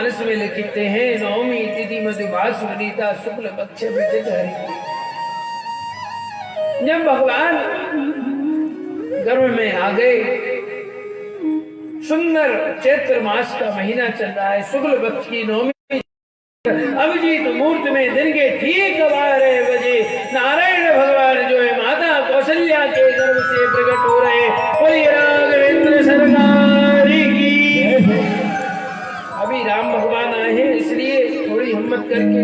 रामचरितमानस में लिखते हैं, नवमी तिथि मधुमास वनिता शुक्ल पक्ष विदित हरि। जब भगवान गर्भ में आ गए, सुंदर चैत्र मास का महीना चल रहा है, शुक्ल पक्ष की नवमी, अभिजीत मुहूर्त में दिन के ठीक 12 बजे नारायण भगवान जो है माता कौशल्या के गर्भ से प्रकट हो रहे। बोलिए राघवेंद्र सरकार की। अभी राम भगवान आए हैं, इसलिए थोड़ी हिम्मत करके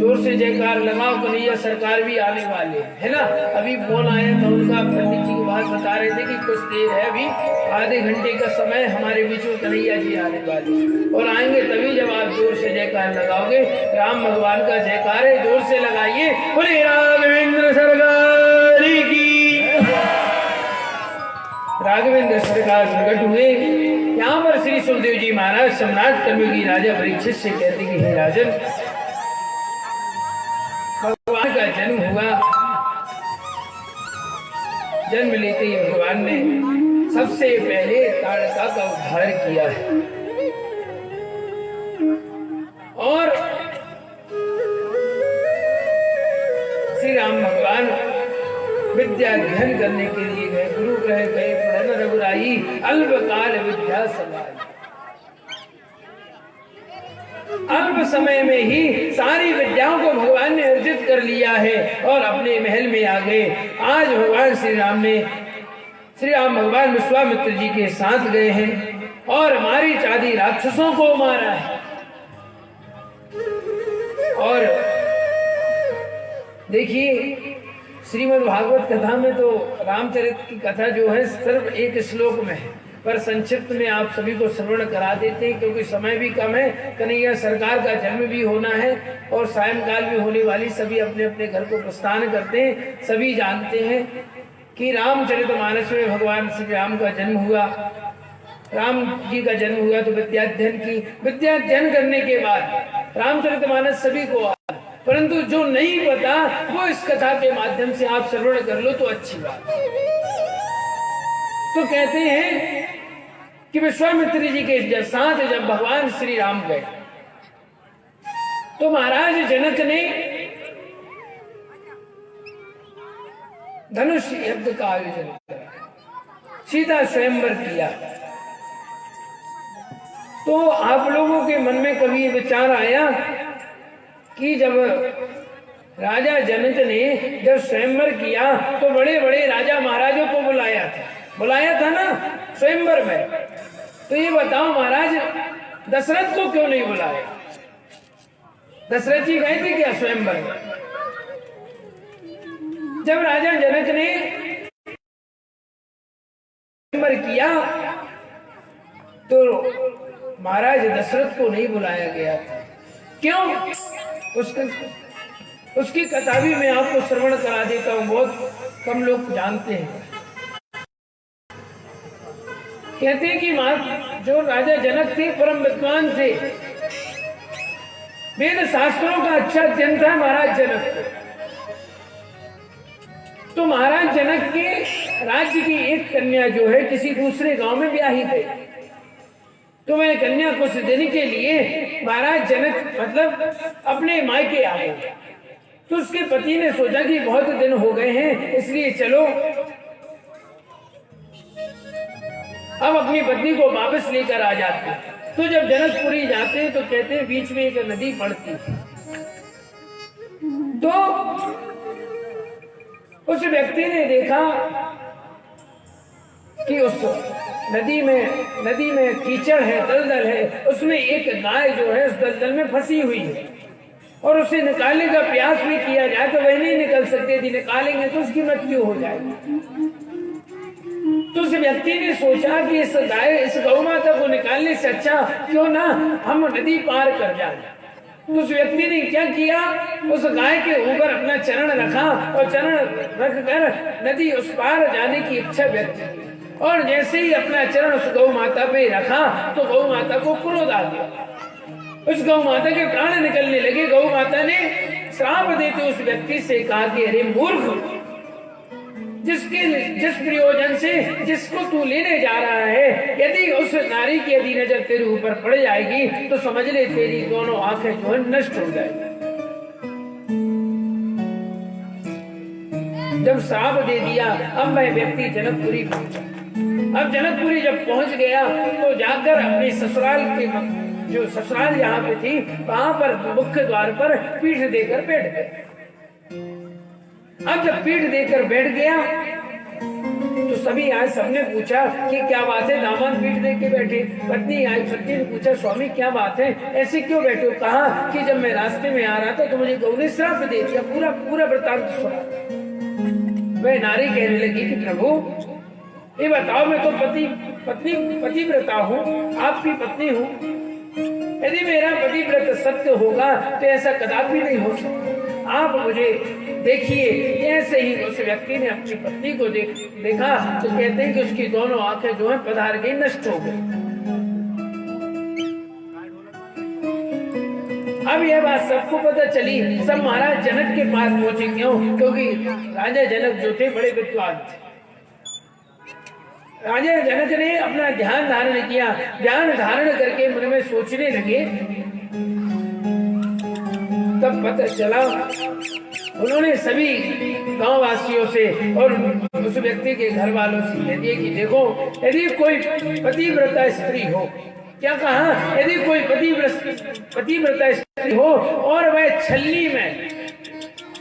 जोर से जयकार लगाओ, कन्हैया सरकार भी आने वाले है ना। अभी फोन आया था उनका, पंडित जी की बात बता रहे थे कि कुछ देर है, अभी आधे घंटे का समय हमारे बीच में कन्हैया जी आने वाले और आएंगे तभी जब आप जोर से जयकार लगाओगे। राम भगवान का जयकार है, जोर से लगाइए। बोले राघवेंद्र सरकार की। राघवेंद्र सरकार प्रकट हुए। यहाँ पर श्री सुखदेव जी महाराज सम्राट कर्मयोगी राजा परीक्षित से कहते कि हे राजन, भगवान का जन्म हुआ। जन्म लेते ही भगवान ने सबसे पहले ताड़का का उद्धार किया है और श्री राम भगवान विद्या अध्ययन करने के लिए गए। गुरु कहे गए पढ़न रघुराई, अल्पकाल विद्या समाई। अल्प समय में ही सारी विद्याओं को भगवान ने अर्जित कर लिया है और अपने महल में आ गए। आज भगवान श्री राम भगवान विश्वामित्र जी के साथ गए हैं और मारी चादी राक्षसों को मारा है। और देखिए श्रीमद् भागवत कथा में तो रामचरित की कथा जो है सिर्फ एक श्लोक में है, पर संक्षिप्त में आप सभी को श्रवण करा देते हैं क्योंकि समय भी कम है। कन्हैया सरकार का जन्म भी होना है और सायंकाल भी होने वाली, सभी अपने अपने घर को प्रस्थान करते हैं। सभी जानते हैं कि रामचरितमानस में भगवान श्री राम का जन्म हुआ। राम जी का जन्म हुआ तो विद्याध्ययन करने के बाद रामचरितमानस सभी को आ, परंतु जो नहीं पता वो इस कथा के माध्यम से आप श्रवण कर लो तो अच्छी बात। तो कहते हैं कि विश्वामित्र जी के साथ जब भगवान श्री राम गए तो महाराज जनक ने धनुष युद्ध का आयोजन किया, सीता स्वयंवर किया। तो आप लोगों के मन में कभी विचार आया कि जब राजा जनक ने जब स्वयंवर किया तो बड़े बड़े राजा महाराजों को बुलाया था ना स्वयंवर में, तो ये बताओ महाराज दशरथ को क्यों नहीं बुलाया? दशरथ जी गए थे क्या स्वयंवर में? जब राजा जनक ने स्वयंवर किया तो महाराज दशरथ को नहीं बुलाया गया था। क्यों? उसकी कथा भी मैं आपको श्रवण करा देता हूँ, बहुत कम लोग जानते हैं। कहते हैं कि जो राजा जनक थे परम विद्वान थे, वेद शास्त्रों का अच्छा अध्ययन था महाराज जनक को। तो महाराज जनक के राज्य की एक कन्या जो है किसी दूसरे गांव में ब्याही गई, तो वह कन्या कुछ दिन के लिए महाराज जनक मतलब अपने मायके आ गए। तो उसके पति ने सोचा कि बहुत दिन हो गए हैं, इसलिए चलो अब अपनी पत्नी को वापस लेकर आ जाते हैं। तो जब जनकपुरी जाते हैं तो कहते हैं बीच में एक नदी पड़ती है। तो उस व्यक्ति ने देखा कि उस नदी में कीचड़ है, दलदल है, उसमें एक गाय जो है उस दलदल में फंसी हुई है और उसे निकालने का प्रयास भी किया जाए तो वह नहीं निकल सकती थी, निकालेंगे तो उसकी मृत्यु हो जाएगी। तो उस व्यक्ति ने सोचा कि इस गौ माता को निकालने से अच्छा क्यों ना हम नदी पार कर जाए। तो उस व्यक्ति ने क्या किया, उस गाय के ऊपर अपना चरण रखा और चरण रखकर नदी उस पार जाने की इच्छा व्यक्त की। और जैसे ही अपना चरण उस गौ माता पे रखा तो गौ माता को क्रोध आ गया, उस गौ माता के प्राण निकलने लगे। गौ माता ने श्राप देते उस व्यक्ति से कहा कि अरे मूर्ख, जिस प्रयोजन से जिसको तू लेने जा रहा है, यदि उस नारी की यदि नजर तेरे ऊपर पड़ जाएगी तो समझ ले तेरी दोनों आंखें जो है नष्ट हो जाएगी। जब श्राप दे दिया, अब वह व्यक्ति जनकपुरी पहुंचा। अब जनकपुरी जब पहुंच गया तो जाकर अपने ससुराल के जो ससुराल यहाँ पे थी वहां पर मुख्य द्वार पर पीठ देकर बैठ गया। अब जब पीठ देकर बैठ गया तो सभी आए, सबने पूछा कि क्या बात है, दामाद पीठ दे के बैठे। पत्नी आई, पत्नी ने पूछा स्वामी क्या बात है, ऐसे क्यों बैठे हो? कहा कि जब मैं रास्ते में आ रहा था तो मुझे गौ ने श्राप दे दिया। पूरा पूरा वृत्तांत सुना। वह नारी कहने लगी कि प्रभु ये बताओ, मैं तो पतिव्रता हूँ, आपकी पत्नी हूँ। यदि मेरा पतिव्रत सत्य होगा तो ऐसा कदापि नहीं हो सकता। आप मुझे देखिए। ऐसे ही उस व्यक्ति ने अपनी पत्नी को देखा तो कहते हैं कि उसकी दोनों आंखें जो है पधार गई, नष्ट हो गई। अब यह बात सबको पता चली, सब महाराज जनक के पास पहुंचे। क्यों? क्योंकि राजा जनक जो थे बड़े विद्वान थे। राजा जनक ने अपना ध्यान धारण किया। ध्यान धारण करके मन में सोचने लगे। तब पता चला, उन्होंने सभी गांव वासियों से और उस व्यक्ति के घर वालों से कह दिया कि देखो, यदि कोई पतिव्रता स्त्री हो, क्या कहा, यदि कोई पतिव्रता स्त्री हो और वह छलनी में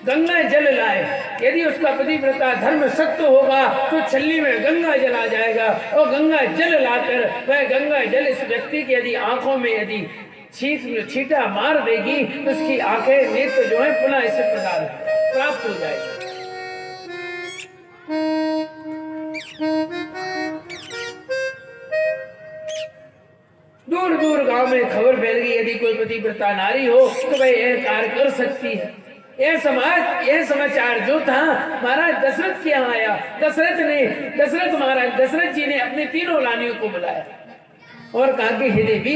गंगा जल लाए, यदि उसका पतिव्रता धर्म सत्य होगा तो छलनी में गंगा जल आ जाएगा और गंगा जल लाकर वह गंगा जल इस व्यक्ति की यदि आंखों में यदि छींटा मार देगी तो उसकी आंखें नेत्र जो है पुनः इसे प्रदान प्राप्त हो जाएगी। दूर दूर गांव में खबर फैल गई, यदि कोई पतिव्रता नारी हो तो वह यह कार्य कर सकती है। यह समाचार जो था महाराज दशरथ के यहाँ आया। दशरथ जी ने अपने तीनों रानियों को बुलाया और कहा कि हे देवी,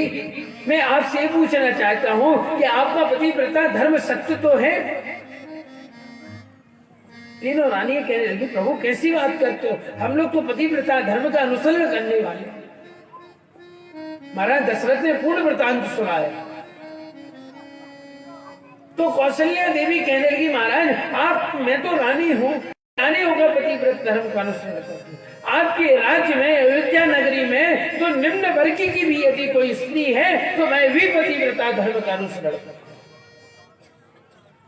मैं आपसे पूछना चाहता हूँ कि आपका पतिव्रता धर्म सत्य तो है? तीनों रानियां कहने लगी, प्रभु कैसी बात करते हो, हम लोग तो पतिव्रता धर्म का अनुसरण करने वाले। महाराज दशरथ ने पूर्ण वृत्तांत सुनाया तो कौशल्या देवी कहने लगी, महाराज मैं तो रानी हूँ, रानी होकर पतिव्रत धर्म का अनुसरण करती हूँ। आपके राज्य में अयोध्या नगरी में तो निम्न वर्ग की भी यदि कोई स्त्री है तो मैं भी पतिव्रता धर्म का अनुसरण करता हूँ।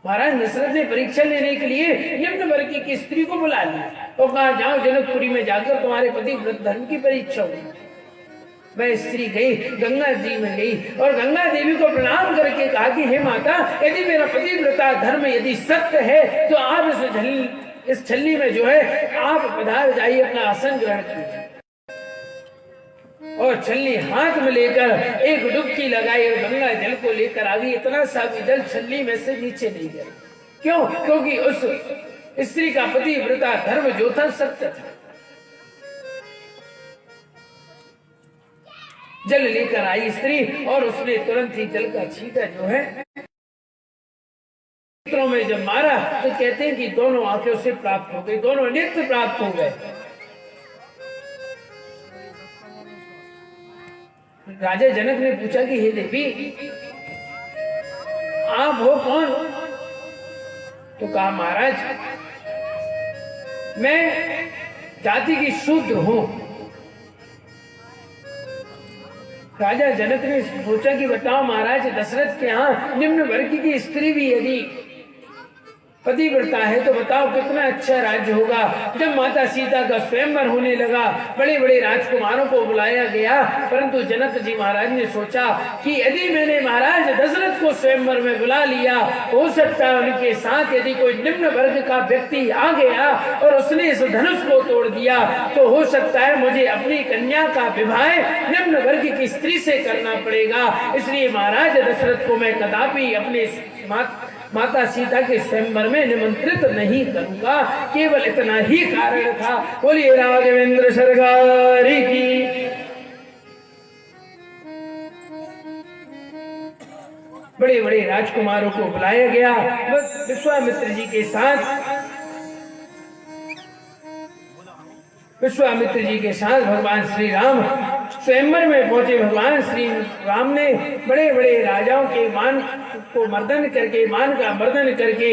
महाराज दशरथ ने परीक्षा लेने के लिए निम्न वर्ग की स्त्री को बुला लिया और कहा जाओ जनकपुरी में जाकर तुम्हारे पतिव्रत धर्म की परीक्षा होगी। वह स्त्री गई, गंगा जी में गई और गंगा देवी को प्रणाम करके कहा कि हे माता, यदि मेरा पतिव्रता धर्म यदि सत्य है तो आप इस छलनी में जो है आप पधार जाइए, अपना आसन ग्रहण कीजिए। और छलनी हाथ में लेकर एक डुबकी लगाई और गंगा जल को लेकर आ गई। इतना सा भी जल छलनी में से नीचे नहीं गया। क्यों? क्योंकि उस स्त्री का पतिव्रता धर्म जो था सत्य था। जल लेकर आई स्त्री और उसने तुरंत ही जल का छींटा जो है नेत्रों में जब मारा तो कहते हैं कि दोनों आंखें उसे प्राप्त हो गई, दोनों नेत्र प्राप्त हो गए। राजा जनक ने पूछा कि हे देवी, आप हो कौन? तो कहा महाराज मैं जाति की शूद्र हूं। राजा जनक ने सोचा कि बताओ महाराज, दशरथ के यहाँ निम्न वर्ग की स्त्री भी यदि पतिव्रता है तो बताओ कितना अच्छा राज्य होगा। जब माता सीता का स्वयंवर होने लगा, बड़े बड़े राजकुमारों को बुलाया गया, परंतु जनक जी महाराज ने सोचा कि यदि मैंने महाराज दशरथ को स्वयंवर में बुला लिया, हो सकता है उनके साथ यदि कोई निम्न वर्ग का व्यक्ति आ गया और उसने इस धनुष को तोड़ दिया तो हो सकता है मुझे अपनी कन्या का विवाह निम्न वर्ग की स्त्री से करना पड़ेगा। इसलिए महाराज दशरथ को मैं कदापि अपने माता सीता के स्वयंवर में निमंत्रित नहीं करूंगा। केवल इतना ही कारण था। बोलिए राघवेंद्र सरकार की। बड़े बड़े राजकुमारों को बुलाया गया। बस विश्वामित्र जी के साथ विश्वामित्र जी के साथ भगवान श्री राम स्वयंवर में पहुंचे। भगवान श्री राम ने बड़े बड़े राजाओं के मान को मर्दन करके, मान का मर्दन करके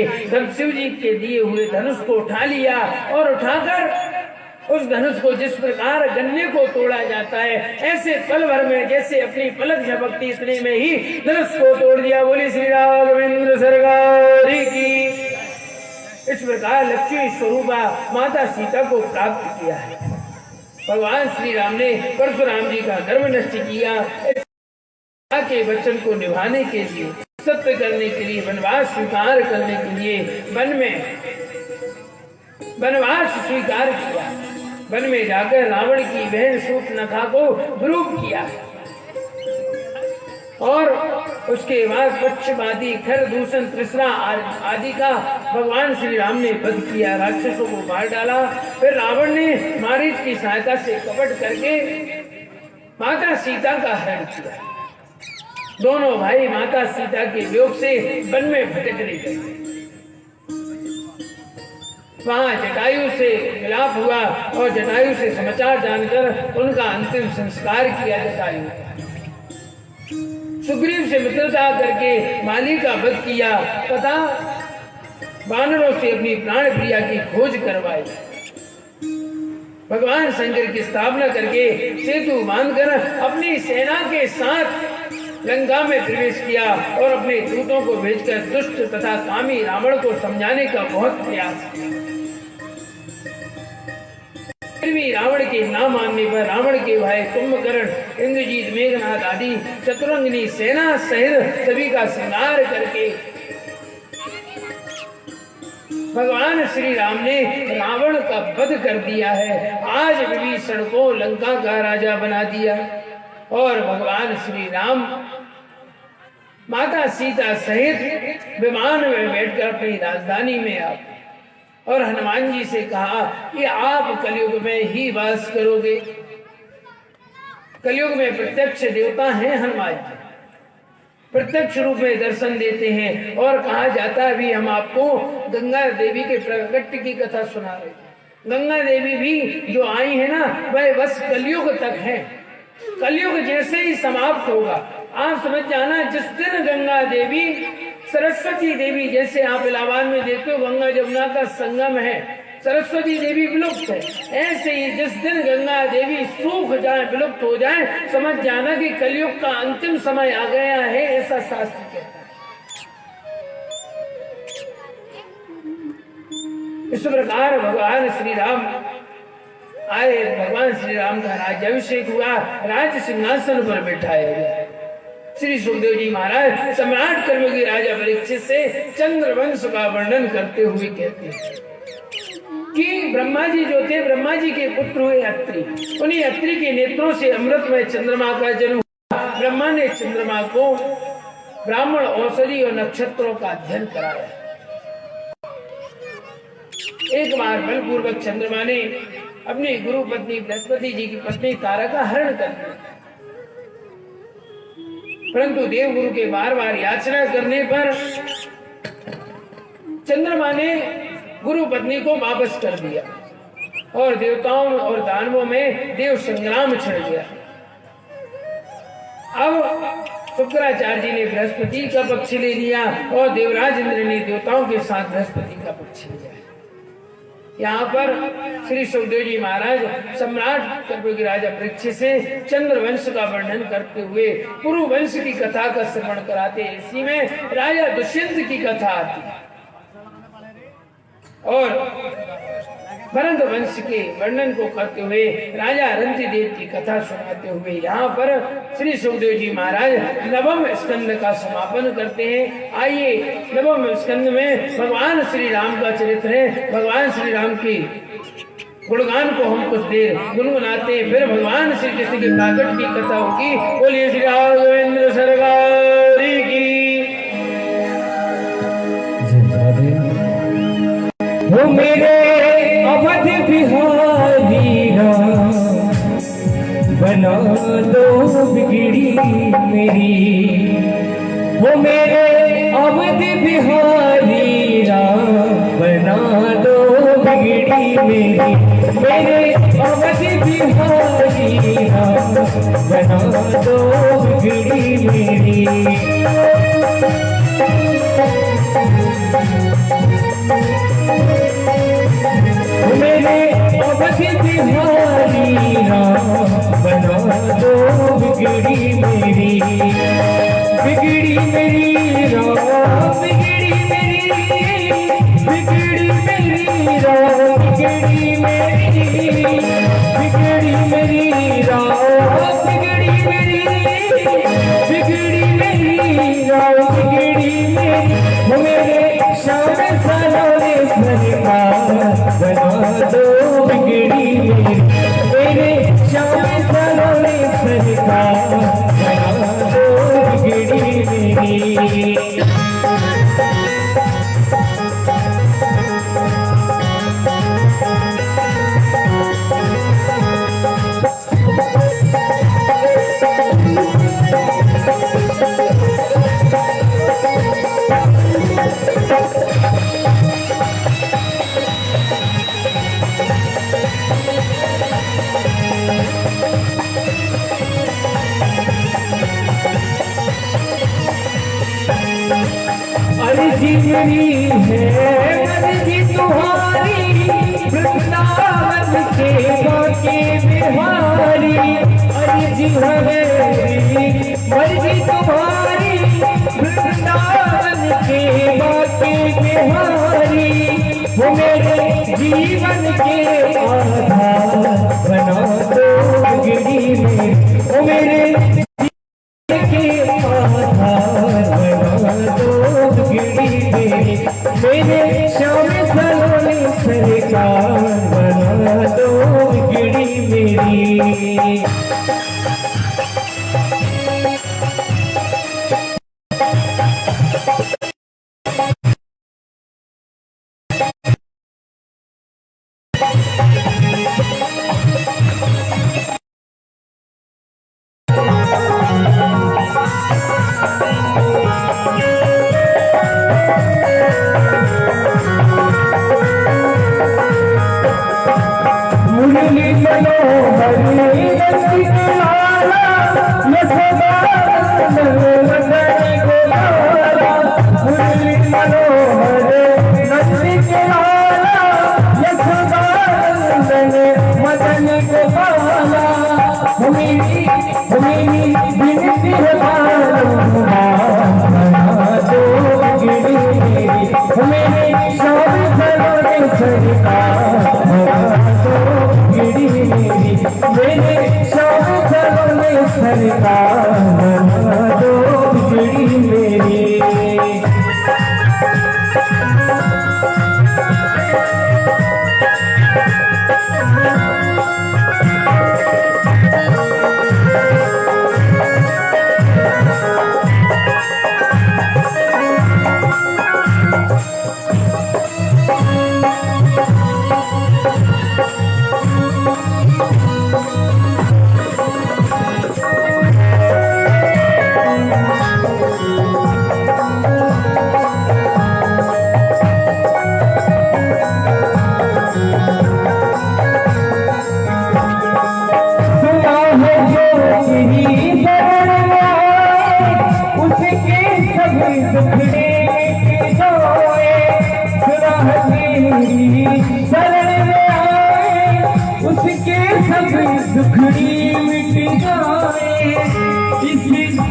शिव जी के दिए हुए धनुष को उठा लिया और उठाकर उस धनुष को जिस प्रकार गन्ने को तोड़ा जाता है, ऐसे पल भर में जैसे अपनी पलक झपकती इतने में ही धनुष को तोड़ दिया। बोली श्री राघवेंद्र सरकार की। इस प्रकार लक्ष्मी स्वरूपा माता सीता को प्राप्त किया है। भगवान श्री राम ने परशुराम जी का धर्म नष्ट किया। के वचन को निभाने के लिए, सत्य करने के लिए, वनवास स्वीकार करने के लिए वन में वनवास स्वीकार किया। वन में जाकर रावण की बहन शूर्पणखा को विरूप किया और उसके बाद पक्षपाती, खर, दूषण, तृष्णा आदि का भगवान श्री राम ने वध किया, राक्षसों को मार डाला। फिर रावण ने मारीच की सहायता से कपट करके माता सीता का हरण किया। दोनों भाई माता सीता के वियोग से वन में भटकने लगे। वहां जटायु से मिलाप हुआ और जटायु से समाचार जानकर उनका अंतिम संस्कार किया। जटायु सुग्रीव से मित्रता करके माली का वध किया तथा वानरों से अपनी प्राण प्रिया की खोज करवाई। भगवान शंकर की स्थापना करके सेतु बांधकर अपनी सेना के साथ लंका में प्रवेश किया और अपने दूतों को भेजकर दुष्ट तथा कामी रावण को समझाने का बहुत प्रयास किया। फिर भी रावण के ना मानने पर रावण के भाई कुंभकर्ण, इंद्रजीत, मेघनाथ आदि चतुरंगिनी सेना सहित सभी का श्रृंगार करके भगवान श्री राम ने रावण का वध कर दिया है। आज विभीषण को लंका का राजा बना दिया और भगवान श्री राम माता सीता सहित विमान में बैठकर अपनी राजधानी में आ और हनुमान जी से कहा कि आप कलयुग में ही वास करोगे। कलयुग में प्रत्यक्ष देवता हैं हनुमान जी, प्रत्यक्ष रूप में दर्शन देते हैं और कहा जाता है भी हम आपको गंगा देवी के प्रकट की कथा सुना रहे हैं। गंगा देवी भी जो आई है ना, वह बस कलयुग तक है। कलयुग जैसे ही समाप्त होगा, आप समझ जाना, जिस दिन गंगा देवी, सरस्वती देवी, जैसे आप इलाहाबाद में देखते हो गंगा जमुना का संगम है, सरस्वती देवी विलुप्त है, ऐसे ही जिस दिन गंगा देवी सूख जाए, विलुप्त हो जाए, समझ जाना कि कलयुग का अंतिम समय आ गया है, ऐसा शास्त्र कहता है। इस प्रकार भगवान श्री राम आए। भगवान श्री राम का राज्याभिषेक हुआ, राज सिंहासन पर बैठाया गया। श्री सुखदेव जी महाराज सम्राट कर्मयोगी राजा परीक्षित से चंद्रवंश का वर्णन करते हुए कहते हैं कि ब्रह्मा जी जो थे, ब्रह्मा जी के पुत्र हुए अत्रि। उन्हीं अत्रि के नेत्रों से अमृतमय चंद्रमा का जन्म हुआ। ब्रह्मा ने चंद्रमा को ब्राह्मण, औषधि और नक्षत्रों का अध्ययन कराया। एक बार बलपूर्वक चंद्रमा ने अपनी गुरु पत्नी बृहस्पति जी की पत्नी तारा का हरण कर दिया, परंतु देवगुरु के बार बार याचना करने पर चंद्रमा ने गुरु पत्नी को वापस कर दिया और देवताओं और दानवों में देव संग्राम छिड़ गया। अब शुक्राचार्य जी ने बृहस्पति का पक्ष ले लिया और देवराज इंद्र ने देवताओं के साथ बृहस्पति का पक्ष लिया। यहाँ पर श्री सुखदेव जी महाराज सम्राट कर्मयोगी राजा परीक्षित से चंद्रवंश का वर्णन करते हुए पुरु वंश की कथा का श्रवण कराते हैं। इसी में राजा दुष्यंत की कथा आती है और भरत वंश के वर्णन को करते हुए राजा रंतिदेव की कथा सुनाते हुए यहाँ पर श्री सुखदेव जी महाराज नवम स्कंद का समापन करते हैं। आइए नवम स्कंद में भगवान श्री राम का चरित्र है। भगवान श्री राम की गुणगान को हम कुछ देर गुनगुनाते हैं, फिर भगवान श्री कृष्ण के प्राकट की कथा होगी। बोलिए श्री राघवेंद्र सरकार की। वो मेरे अवध बिहारी राम बना दो बिगड़ी मेरी। वो मेरे अवध बिहारी राम बना दो बिगड़ी मेरी, मेरे अवध बिहारी राम बना दो बिगड़ी मेरी। मेरे अवध बिहारी राम बना दो बिगड़ी मेरी, बिगड़ी मेरी राम बिगड़ी मेरी, बिगड़ी मेरी राम बिगड़ी मेरी, बिगड़ी मेरी राम बिगड़ी मेरी, बिगड़ी मेरी राम बिगड़ी मेरी। मेरे शाम सलोने सरकार बना दो बिगड़ी मेरी, मेरे शाम सलोने सरकार बना दो बिगड़ी मेरी। अर्जी मेरी है मर्जी तुम्हारी, वृंदावन के बाके बिहारी। अर्जी है मेरी मर्जी तुम्हारी, वृंदावन के बाके बिहारी। वो मेरे जीवन के आधार बना दो बिगड़ी मेरी, वो मेरे मेरे शाम सलोने सरकार बना दो बिगड़ी मेरी। मुरली मनोहर नंदी के लाला, यशोदा मदनी को लाला। मुरली मनोहर नंदी के लाला, यशोदा मदनी को लाला। मेरी बिनती है बना दो बिगड़ी मेरी, मेरे शाम सलोने सरकार बिगड़ी मेरी, मेरे शाम सलोने सरकार बना दो बिगड़ी मेरी। उसके सब दुखड़ी मिट जाए, इस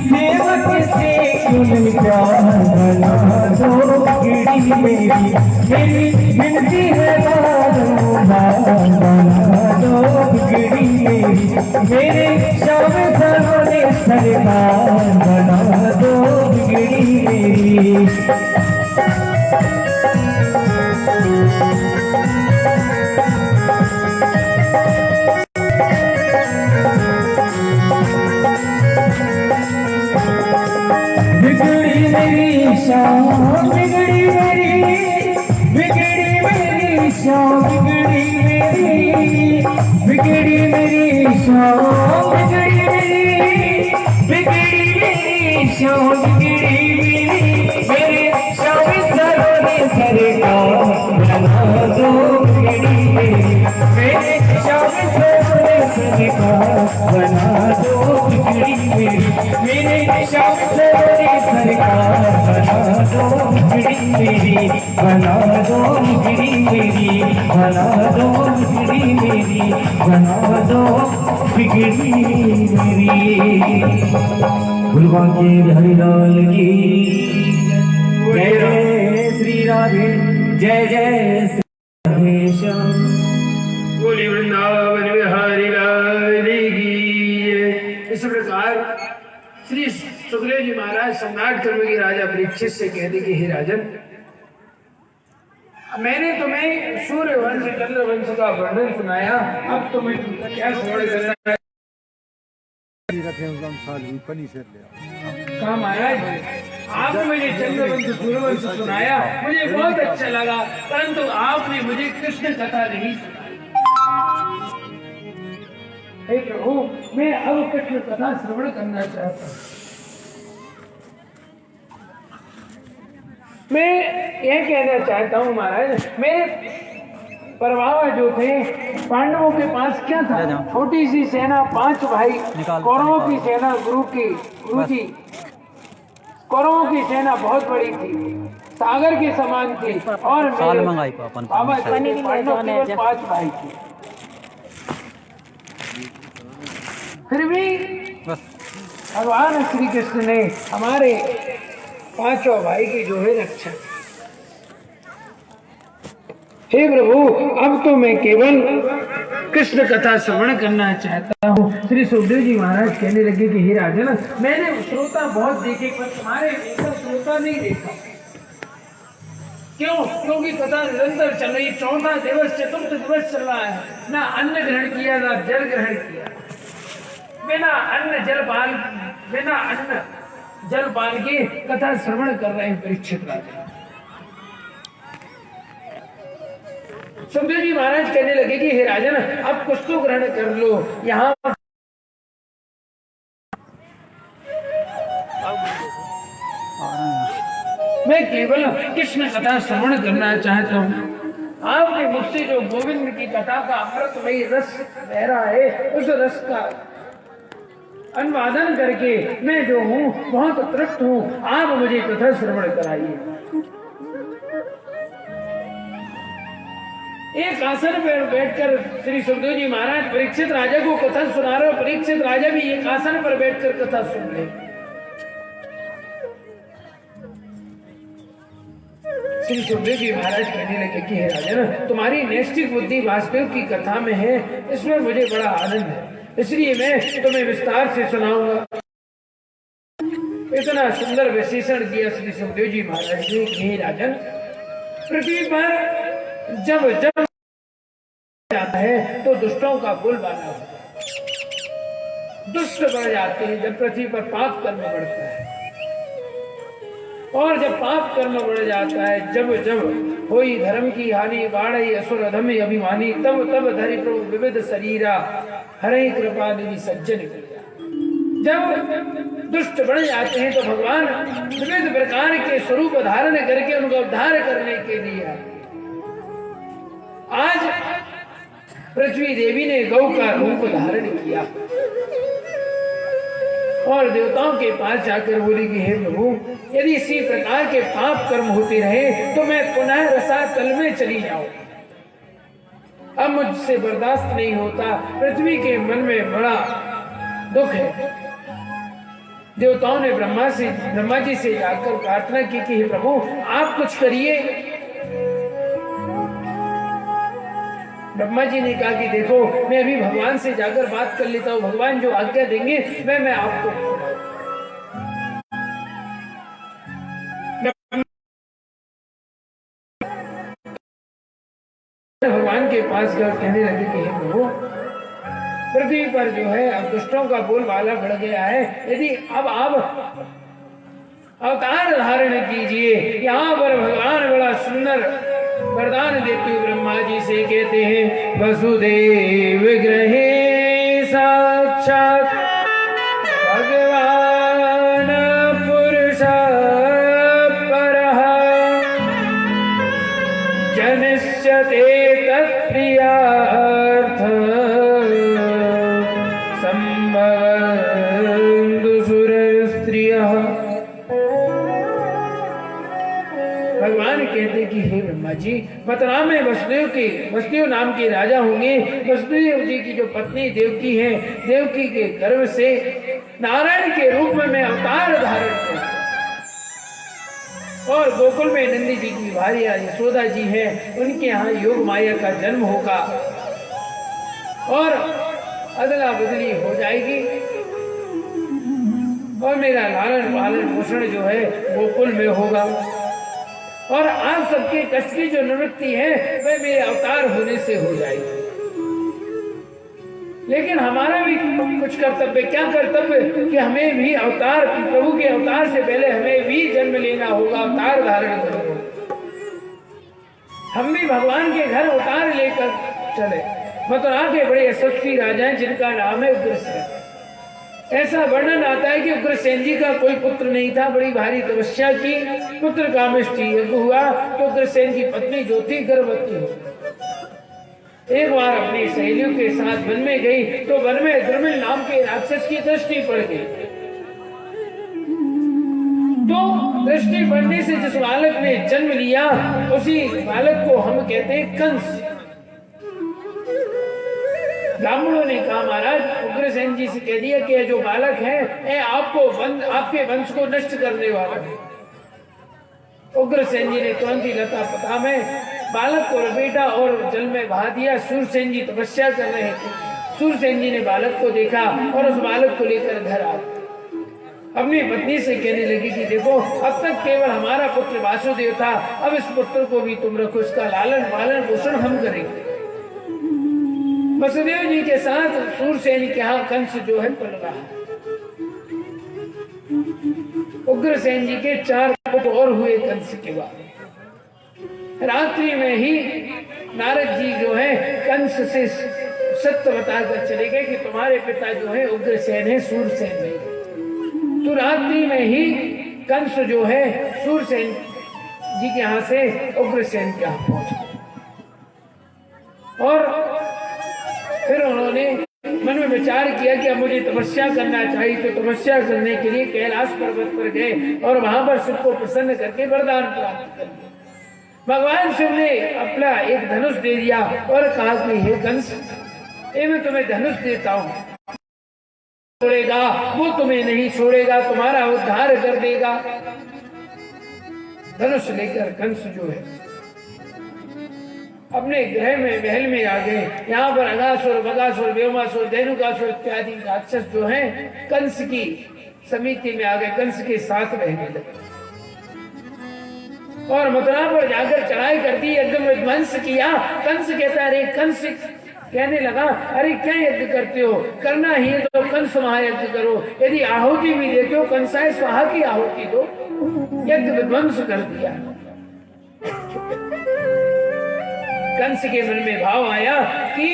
सेवक से तुम प्यार बना दो बिगड़ी मेरी, मेरी विनती है बारंबार बना दो बिगड़ी मेरी, मेरे शाम सलोने सरकार बना दो बिगड़ी मेरी। बिगड़ी मेरी शाम बिगड़ी मेरी, बिगड़ी मेरी शाम बिगड़ी मेरी, बिगड़ी मेरी शाम बिगड़ी मेरी, बिगड़ी मेरी शाम बिगड़ी मेरी, मेरे शाम सलोने सरकार बना दो बिगड़ी मेरी। के पास बना दो बिगड़ी मेरी, मेरे श्याम सरोदे सरकार बना दो बिगड़ी मेरी, बना दो बिगड़ी मेरी, बना दो बिगड़ी मेरी, बना दो बिगड़ी मेरी। फुलवा के बिहारी लाल की जय जय श्री राधे, जय जय श्री राधे श्याम। बोली वृंदावन बिहारी लाल की जय। इस प्रकार श्री सुखदेव जी महाराज सम्राट कर्म की राजा परीक्षित से कहते कि हे राजन, मैंने तुम्हें सूर्य वंश चंद्र वंश का वर्णन सुनाया, अब तुम्हें क्या श्रवण करना है? कहा महाराज, आपने मुझे चंद्रवंश सूर्यवंश सुनाया, मुझे बहुत अच्छा लगा, परंतु आपने मुझे कृष्ण कथा नहीं सुनाई। हे प्रभु, मैं अब कृष्ण कथा श्रवण करना चाहता हूँ। मैं यह कहना चाहता हूँ महाराज, मेरे परवाह जो थे पांडवों के पास क्या था? छोटी सी सेना, 5 भाई। कौरवों की सेना गुरु जी, कौरवों की सेना बहुत बड़ी थी, सागर के समान थी, और मेरे बाबा पांडव केवल 5 भाई थे। फिर भी भगवान श्री कृष्ण ने हमारे 5 भाई की जो है रक्षा। हे प्रभु, अब तो मैं केवल कृष्ण कथा श्रवण करना चाहता हूँ। श्री सुखदेव जी महाराज कहने लगे कि हे राजन, मैंने श्रोता बहुत देखे पर तुम्हारे ऐसा श्रोता नहीं देखा। क्यों? क्योंकि कथा निरंतर चल रही, 4था दिवस, 4th दिवस चल रहा है, ना अन्न ग्रहण किया ना जल ग्रहण किया। बिना अन्न जल पान के कथा श्रवण कर रहे हैं परीक्षित राजा। सुखदेव जी महाराज कहने लगे कि हे राजन, अब कुछ तो ग्रहण कर लो। यहाँ मैं केवल कृष्ण कथा श्रवण करना चाहता हूँ। आपके मुख से जो गोविंद की कथा का अमृतमयी रस बह रहा है, उस रस का अनुवादन करके मैं जो हूँ बहुत तृप्त हूँ। आप मुझे कथा श्रवण कराइए। एक आसन पर बैठकर श्री सुखदेव जी महाराज परीक्षित राजा को कथा सुना रहे, परीक्षित राजा भी एक आसन पर बैठकर कथा सुन रहे। श्री सुखदेव जी महाराज कहने लगे कि हे राजन, तुम्हारी नैष्ठिक बुद्धि वास्तविक की कथा में है, इसमें मुझे बड़ा आनंद है, इसलिए मैं तुम्हें विस्तार से सुनाऊंगा। इतना सुंदर विशेषण दिया श्री सुखदेव जी महाराज ने। हे राजन, पृथ्वी पर जब जाता है तो दुष्टों का बोलबाला होता है, दुष्ट बढ़ जाते हैं जब पृथ्वी पर पाप कर्म बढ़ता है, और जब पाप कर्म बढ़ जाता है, जब होई धर्म की हानि, बाढ़ई असुर अधम अभिमानी, तब धरि प्रभु विविध शरीरा, हरे कृपा निधि सज्जन। जब दुष्ट बढ़ जाते हैं तो भगवान विविध प्रकार के स्वरूप धारण करके उनको उद्धार करने के लिए आज पृथ्वी देवी ने गौ का रूप धारण किया और देवताओं के पास जाकर बोली कि हे प्रभु, यदि इसी प्रकार के पाप कर्म होते रहे तो मैं पुनः रसातल में चली जाऊं। अब मुझसे बर्दाश्त नहीं होता, पृथ्वी के मन में बड़ा दुख है। देवताओं ने ब्रह्मा जी से जाकर प्रार्थना की कि हे प्रभु, आप कुछ करिए। ब्रह्मा जी ने कहा कि देखो, मैं अभी भगवान से जाकर बात कर लेता हूँ, भगवान जो आज्ञा देंगे मैं आपको भगवान के पास गए, कहने लगे कि हे प्रभु, पृथ्वी पर जो है अब दुष्टों का बोलबाला बढ़ गया है, यदि अब आप अवतार धारण कीजिए। यहाँ पर भगवान बड़ा सुंदर वरदान देते हुए ब्रह्मा जी से कहते हैं, वसुदेव विग्रहे साक्षात भगवान पुरुष परः जनिष्यते तत्प्रियार्थ भगवान कहते कि हे ब्रह्मा जी, मथुरा में वसुदेव नाम के राजा होंगे। वसुदेव जी की जो पत्नी देवकी है, देवकी के गर्भ से नारायण के रूप में मैं अवतार धारण करूंगा। और गोकुल में नंदी जी की भार्या यशोदा जी है, उनके यहाँ योग माया का जन्म होगा और अदला बदली हो जाएगी और मेरा लालन पालन पोषण जो है गोकुल में होगा। और आप सबके कष्ट की जो निवृत्ति है वह मेरे अवतार होने से हो जाएगी। लेकिन हमारा भी कुछ कर्तव्य, क्या कर्तव्य कि हमें भी अवतार, प्रभु के अवतार से पहले हमें भी जन्म लेना होगा, अवतार धारण करना होगा। हम भी भगवान के घर अवतार लेकर चले। मथुरा के बड़े यशस्वी राजा हैं जिनका नाम है उग्रसेन। ऐसा वर्णन आता है कि उग्रसेन जी का कोई पुत्र नहीं था, बड़ी भारी तपस्या की, पुत्र कामेष्टि यज्ञ हुआ तो उग्रसेन की पत्नी जो थी गर्भवती हो। एक बार अपनी सहेलियों के साथ वन में गई तो वन में द्रुमिल नाम के राक्षस की दृष्टि पड़ गई। तो दृष्टि पड़ने से जिस बालक ने जन्म लिया उसी बालक को हम कहते हैं कंस। ब्राह्मणों ने कहा महाराज, उग्रसेन जी से कह दिया कि जो बालक है आपके वंश को नष्ट करने वाला है। उग्रसेन जी ने तुरंत ही लता पता में बालक को लपेटा और जल में बहा दिया। सूरसेन जी तपस्या कर रहे थे। सूरसेन जी ने बालक को देखा और उस बालक को लेकर घर आ अपनी पत्नी से कहने लगी कि देखो, अब तक केवल हमारा पुत्र वासुदेव था, अब इस पुत्र को भी तुम रखो, इसका लालन पालन पोषण हम करेंगे। वसुदेव जी के साथ सूरसेन के यहाँ कंस जो है पल रहा है। उग्रसेन जी के 4 पुत्र और हुए कंस के बाद। रात्रि में ही नारद जी जो है कंस से सत्य बताकर चले गए कि तुम्हारे पिता जो है उग्रसेन है, सूरसेन नहीं। तो रात्रि में ही कंस जो है सूरसेन जी के यहाँ से उग्रसेन के यहाँ पहुंचा और फिर उन्होंने मन में विचार किया कि अब मुझे तपस्या करना चाहिए। तो तपस्या करने के लिए कैलाश पर्वत पर गए और वहां पर शिव को प्रसन्न करके वरदान प्राप्त कर लिया। भगवान शिव ने अपना एक धनुष दे दिया और कहा कि हे कंस, ये मैं तुम्हें धनुष देता हूं, छोड़ेगा वो तुम्हें नहीं छोड़ेगा, तुम्हारा उद्धार कर देगा। धनुष लेकर कंस जो है अपने गृह में महल में आ गए। यहाँ पर अगासुर, बगासुर, व्योमासुर, धेनुकासुर इत्यादि राक्षस जो हैं कंस की समिति में आ गए, कंस के साथ रहने लगे और मथुरा पर जाकर चढ़ाई कर दी, एकदम विध्वंस किया। कंस कहता अरे कंस कहने लगा, अरे क्या यज्ञ करते हो, करना ही है तो कंस महायज्ञ करो, यदि आहुति भी देते हो कंसाय स्वाहा की आहुति दो। यज्ञ विध्वंस कर दिया। कंस के मन में भाव आया कि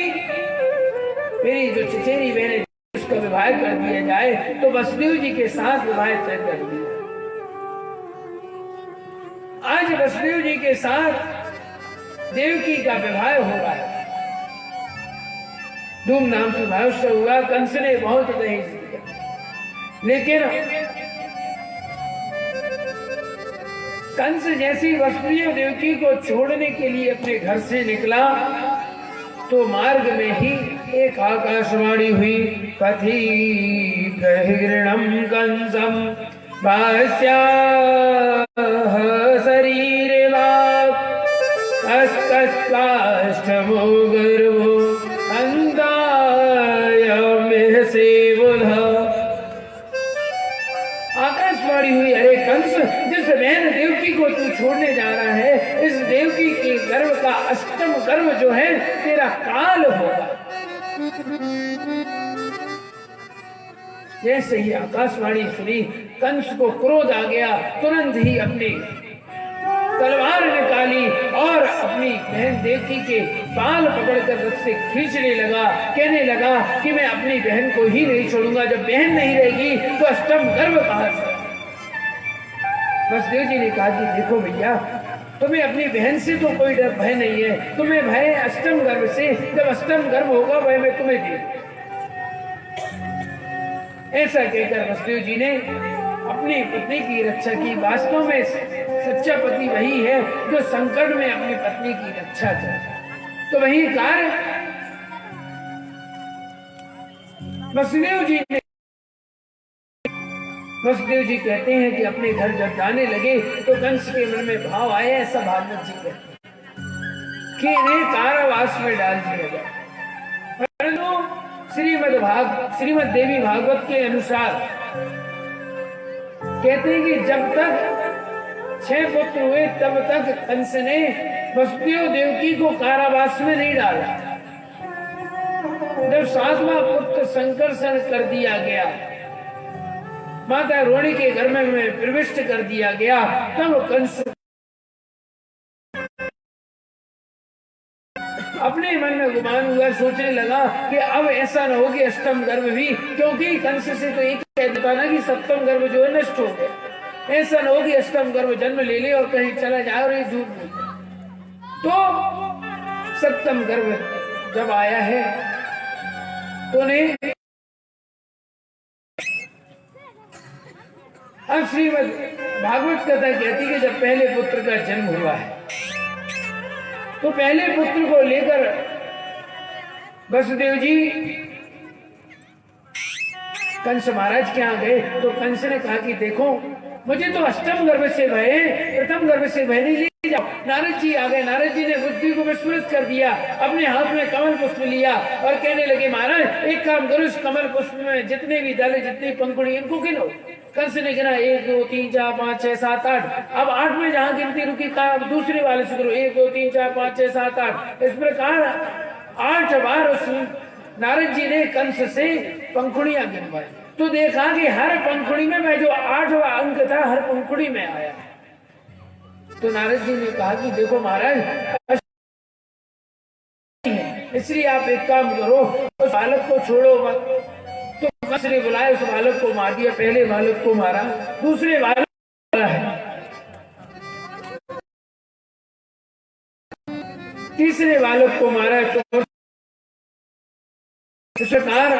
मेरी जो चचेरी बहन है उसका विवाह कर दिया जाए, तो वसुदेव जी के साथ विवाह तय कर दिया। आज वसुदेव जी के साथ देवकी का विवाह हो रहा है, धूमधाम से भाव हुआ। कंस ने बहुत दहेज दिया, लेकिन कंस जैसी वसुदेव देवकी को छोड़ने के लिए अपने घर से निकला तो मार्ग में ही एक आकाशवाणी हुई, पथि गृणम कंसम भाष्या शरीरे वाष्टमो गर्भो अंधाय में से बुधा। आकाशवाणी हुई, अरे कंस, जिस बहन देवकी को तू छोड़ने जा रहा है, इस देवकी के गर्भ का 8वां गर्भ जो है तेरा काल होगा। जैसे ही आकाशवाणी सुनी कंस को क्रोध आ गया, तुरंत ही अपनी तलवार निकाली और अपनी बहन देवकी के बाल पकड़कर रथ से खींचने लगा। कहने लगा कि मैं अपनी बहन को ही नहीं छोड़ूंगा, जब बहन नहीं रहेगी तो 8वां गर्भ कहां से। वसुदेव जी ने कहा कि देखो भैया, तुम्हें अपनी बहन से तो कोई डर भय नहीं है, तुम्हें भय 8वां गर्भ से। जब 8वां गर्भ होगा वह मैं तुम्हें दे। ऐसा कहकर वसुदेव जी ने अपनी पत्नी की रक्षा की। वास्तव में सच्चा पति वही है जो संकट में अपनी पत्नी की रक्षा करे। तो वही कार्य वसुदेव जी कहते हैं कि अपने घर जब जाने लगे तो कंस के मन में भाव आया, ऐसा भागवत जी कहते हैं कि इन्हें कारावास में डाल दिया जाए। परंतु श्रीमद देवी भागवत के अनुसार कहते हैं कि जब तक 6 पुत्र हुए तब तक कंस ने वसुदेव देवकी को कारावास में नहीं डाला। जब 7वां पुत्र संकर्षण कर दिया गया, माता रोहिणी के घर में प्रविष्ट कर दिया गया, तब कंस अपने मन में गुमान हुआ, सोचने लगा कि अब ऐसा न हो कि अष्टम गर्भ भी, क्योंकि कंस से तो एक कह देता ना कि सप्तम गर्भ जो है नष्ट हो गया, ऐसा न हो कि अष्टम गर्भ जन्म ले ले और कहीं चला जाए और ये झूठ बोल जाए। तो सप्तम गर्भ जब आया है तो ने अब श्रीमद भागवत कथा कहती कि जब पहले पुत्र का जन्म हुआ है तो पहले पुत्र को लेकर वसुदेव जी कंस महाराज के यहाँ गए। तो कंस ने कहा कि देखो, मुझे तो अष्टम गर्भ से भय है, प्रथम गर्भ से भय नहीं, ले जाओ। नारद जी आ गए। नारद जी ने बुद्धि को विस्मृत कर दिया, अपने हाथ में कमल पुष्प लिया और कहने लगे, महाराज एक काम करो, इस कमल पुष्प में जितने भी दल, जितनी पंखुड़ी, इनको गिनो। कंस ने गिना 1 2 3 4 5 6 7 8। अब 8 में जहां गिनती रुकी, कहा दूसरे वाले से करो, 1 2 3 4 5 6 7 8। इस प्रकार 8 बार उस नारद जी ने कंस से पंखुड़ियां गिनवाई। तो देखा कि हर पंखुड़ी में जो 8वां अंक था, हर पंखुड़ी में आया। तो नारद जी ने कहा कि देखो महाराज, इसलिए आप एक काम करो, उस बालक को छोड़ो मत। तो कंस ने बुलाया, उस बालक को मार दिया। पहले बालक को मारा, दूसरे बालक को मारा है, तीसरे बालक को मारा। तो इस प्रकार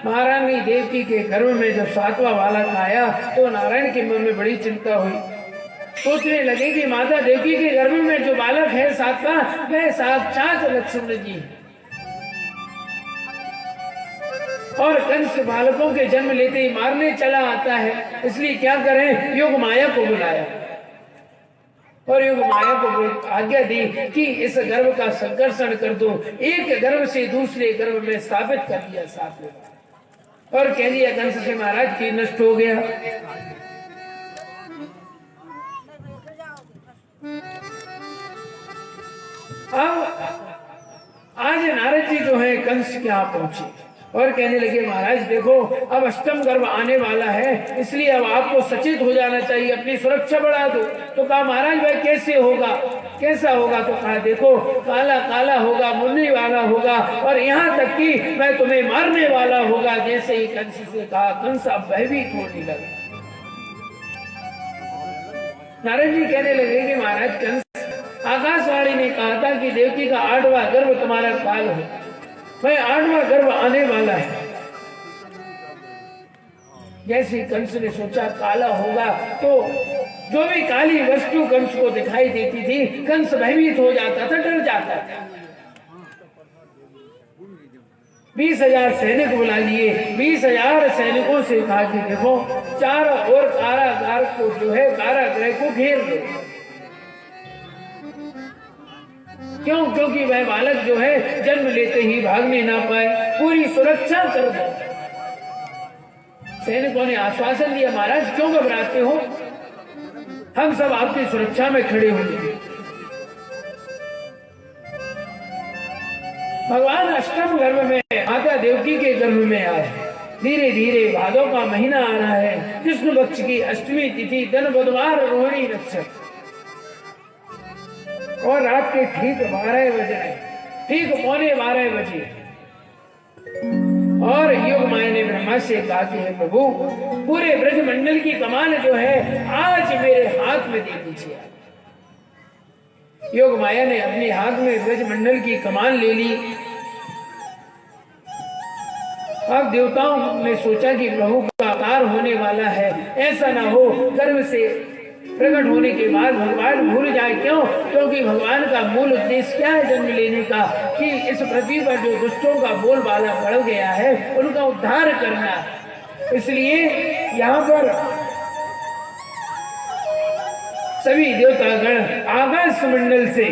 महारानी देवकी के गर्भ में जब 7वां बालक आया तो नारायण के मन में बड़ी चिंता हुई। सोचने लगे कि माता देवकी के गर्भ में जो बालक है 7वां, वह साक्षात लक्ष्मण जी है। और कंस बालकों के जन्म लेते ही मारने चला आता है, इसलिए क्या करें, योग माया को बुलाया और योग माया को आज्ञा दी कि इस गर्भ का संकर्षण कर दो। एक गर्भ से दूसरे गर्भ में स्थापित कर दिया 7वें बार, और कह दिया कंस से, महाराज की नष्ट हो गया। अब आज नारद जी जो है कंस के यहाँ पहुंचे और कहने लगे, महाराज देखो, अब अष्टम गर्भ आने वाला है, इसलिए अब आपको सचेत हो जाना चाहिए, अपनी सुरक्षा बढ़ा दो। तो कहा, महाराज भाई कैसे होगा, कैसा होगा? तो कहा, देखो, काला काला होगा, मुन्ने वाला होगा, और यहाँ तक कि मैं तुम्हें मारने वाला होगा। जैसे ही कंस से कहा, कंस अब भयभीत होने लगा। नारद जी कहने लगे कि महाराज कंस, आकाशवाणी ने कहा था कि देवकी का 8वां गर्भ तुम्हारा काल है, मैं 8वां गर्भ आने वाला है। जैसे कंस ने सोचा काला होगा, तो जो भी काली वस्तु कंस को दिखाई देती थी, कंस भयभीत हो जाता था, डर जाता था। 20,000 सैनिक बुला लिए। 20,000 सैनिकों से कहा कि देखो, चारों ओर कारागार को जो है, कारागृह को घेर दो। क्यों? क्योंकि वह बालक जो है जन्म लेते ही भागने ना पाए, पूरी सुरक्षा कर दो। सैनिकों ने आश्वासन दिया, महाराज क्यों घबराते हो, हम सब आपकी सुरक्षा में खड़े होंगे। भगवान अष्टम गर्भ में माता देवकी के गर्भ में आए। धीरे धीरे भादों का महीना आ रहा है, कृष्ण पक्ष की अष्टमी तिथि, दिन बुधवार, रोहिणी नक्षत्र, और रात के ठीक 12 बजे, ठीक 11:15 बजे। और योग माया ने ब्रह्मा से कहा कि हे प्रभु, पूरे ब्रज मंडल की कमान जो है आज मेरे हाथ में दे दीजिए। योग माया ने अपने हाथ में ब्रज मंडल की कमान ले ली अब देवताओं ने सोचा कि प्रभु का अवतार होने वाला है, ऐसा ना हो गर्भ से प्रकट होने के बाद भगवान भूल जाए। क्यों? क्योंकि भगवान का मूल उद्देश्य क्या है जन्म लेने का, कि इस पृथ्वी पर जो दुष्टों का बोलबाला बढ़ गया है उनका उद्धार करना। इसलिए यहाँ पर सभी देवतागण आकाश मंडल से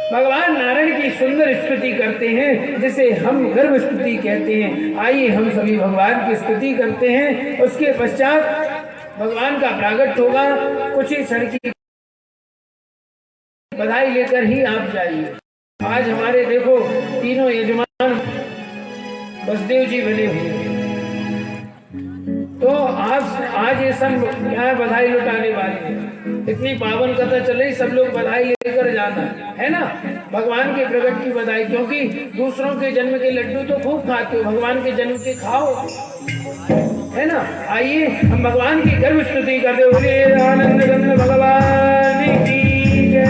भगवान नारायण की सुंदर स्तुति करते हैं, जिसे हम गर्भ स्तुति कहते हैं। आइए हम सभी भगवान की स्तुति करते हैं। उसके पश्चात भगवान का प्रागट्य होगा। कुछ ही क्षण की बधाई लेकर ही आप जाइए। आज हमारे देखो तीनों यजमान बसदेव जी बने हुए हैं, तो आज ये सब यहाँ बधाई लुटाने वाले हैं। इतनी पावन कथा चल रही, सब लोग बधाई लेकर जाना है ना, भगवान के प्रकट की बधाई। क्योंकि दूसरों के जन्म के लड्डू तो खूब खाते हो, भगवान के जन्म के खाओ, है ना। आइए हम भगवान की गर्भ स्तुति करते हुए आनंद गंध भगवान की जय।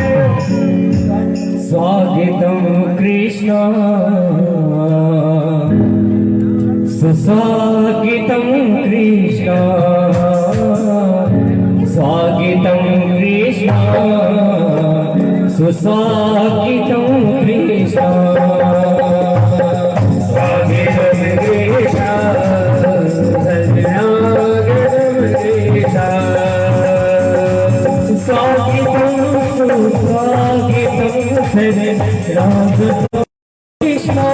स्वागतम कृष्ण सुस्वागतम कृष्ण, स्वागतम कृष्ण सुस्वागतम कृष्ण, स्वागतम कृष्ण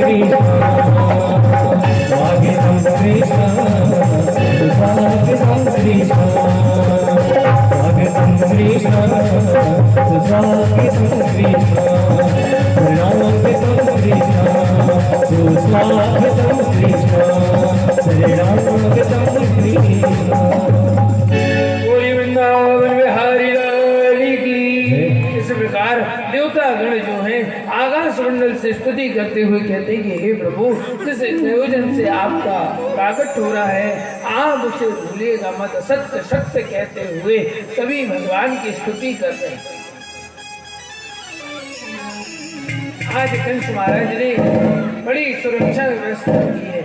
कृष्ण स्वागतम कृष्ण स्वागतम कृष्ण स्वागतम कृष्ण स्वागतम कृष्ण प्रणामगतम कृष्ण सुस्वागतम कृष्ण शरणागतम कृष्ण। बोली वृंदावन बिहारी लाल की। इस प्रकार देवता गण जो हैं आकाश मंडल से स्तुति करते हुए कहते हैं कि हे प्रभु, जिस प्रयोजन से आपका प्राकट हो रहा है आप उसे भूलिएगा मत। सत्य सत्य कहते हुए सभी भगवान की स्तुति करते हैं। आज कंस महाराज ने बड़ी सुरक्षा व्यवस्था की है।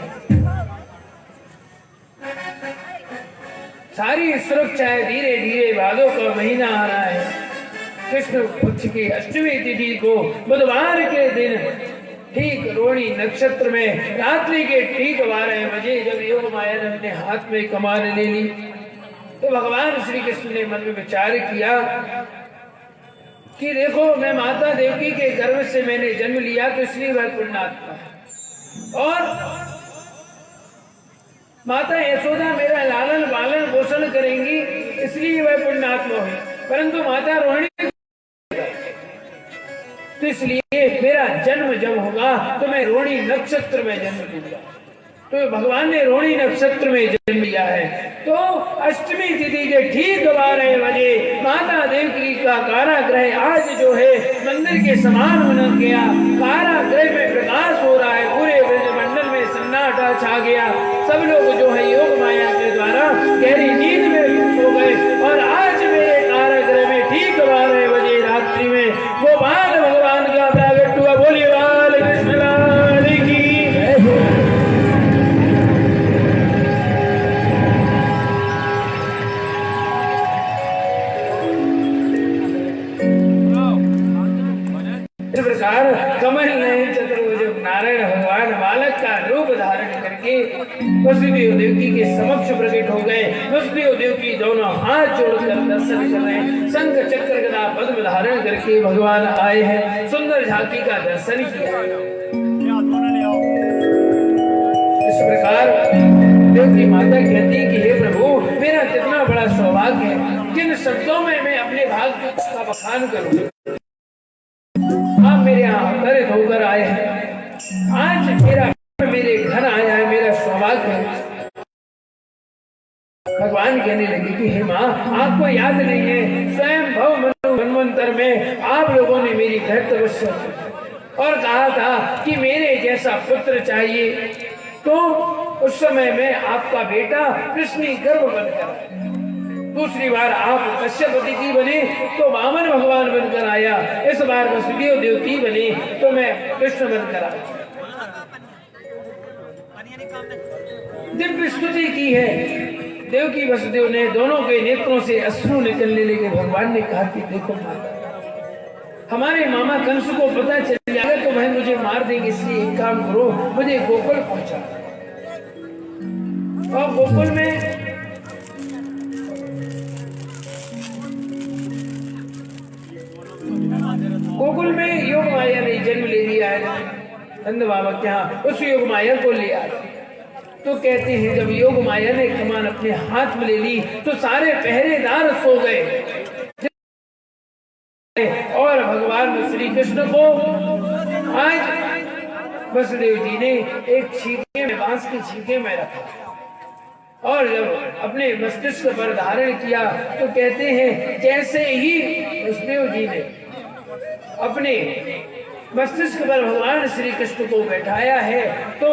सारी सुरक्षा है। धीरे धीरे भादों का महीना आ रहा है। कृष्ण पक्ष की अष्टमी तिथि को बुधवार के दिन ठीक रोहिणी नक्षत्र में रात्रि के ठीक 12 बजे जब योग माया ने अपने हाथ में कमान ले ली तो भगवान श्री कृष्ण ने मन में विचार किया कि देखो, मैं माता देवकी के गर्भ से मैंने जन्म लिया तो इसलिए वह पुण्यात्मा है, और माता यशोदा मेरा लालन पालन पोषण करेंगी इसलिए वह पुण्यात्मा है। परंतु माता रोहिणी तो इसलिए मेरा जन्म जब होगा तो मैं रोहिणी नक्षत्र में जन्म लूंगा। तो भगवान ने रोहिणी नक्षत्र में जन्म लिया है। तो अष्टमी तिथि के ठीक 12 बजे माता देवकी का कारागृह आज जो है मंदिर के समान बन गया। कारागृह में प्रकाश हो रहा है। पूरे ब्रजमंडल में सन्नाटा छा गया। सब लोग जो है योग माया के द्वारा गहरी नींद में सो गए। और आज मेरे कारागृह में ठीक 12 बजे रात्रि में गोपाल भगवान का प्रागट हुआ। बोलिए बाल कृष्ण लाल की। इस प्रकार कमल नयन चतुर्भुज नारायण भगवान बालक का रूप धारण करके वसुदेव देवकी के समक्ष प्रकट हो गए। वसुदेव देवकी दोनों हाथ जोड़कर दर्शन कर रहे हैं। शंख चक्र गदा पद्म धारण करके भगवान आए हैं। सुंदर झांकी का दर्शन किया। इस प्रकार देवकी माता कहती कि हे प्रभु, मेरा कितना बड़ा सौभाग्य है। किन शब्दों में मैं अपने भाग्य का बखान करूं। आप मेरे यहाँ अवतरित होकर आए हैं। आज मेरे घर आया है, मेरा सौभाग्य है। भगवान कहने लगे कि हे माँ, आपको याद नहीं है स्वयं भव मनवंतर में आप लोगों ने मेरी घर तपस्या की और कहा था कि मेरे जैसा पुत्र चाहिए। तो उस समय में आपका बेटा कृष्ण गर्भ बनकर, दूसरी बार आप कश्यपति की बने तो वामन भगवान बनकर आया। इस बार वसुदेव देवकी बने तो मैं कृष्ण बनकर आया। दिव्य स्तुति की है। देवकी वसुदेव ने दोनों के नेत्रों से अश्रु निकलने लगे। भगवान ने कहा कि देखो माता, हमारे मामा कंस को पता चल जाएगा तो वह मुझे मार देंगे, इसलिए एक काम करो, मुझे गोकुल पहुंचा। और गोकुल में योग माया ने जन्म ले लिया है। नंद बाबा के यहाँ उस योग माया को लिया। तो कहते हैं जब योग माया ने कमान अपने हाथ में ले ली तो सारे पहरेदार सो गए और भगवान श्री कृष्ण को आज वसुदेव जी ने एक छीके में, बांस के छीके में रखा और जब अपने मस्तिष्क पर धारण किया तो कहते हैं जैसे ही वसुदेव जी ने अपने मस्तिष्क पर भगवान श्री कृष्ण को बैठाया है तो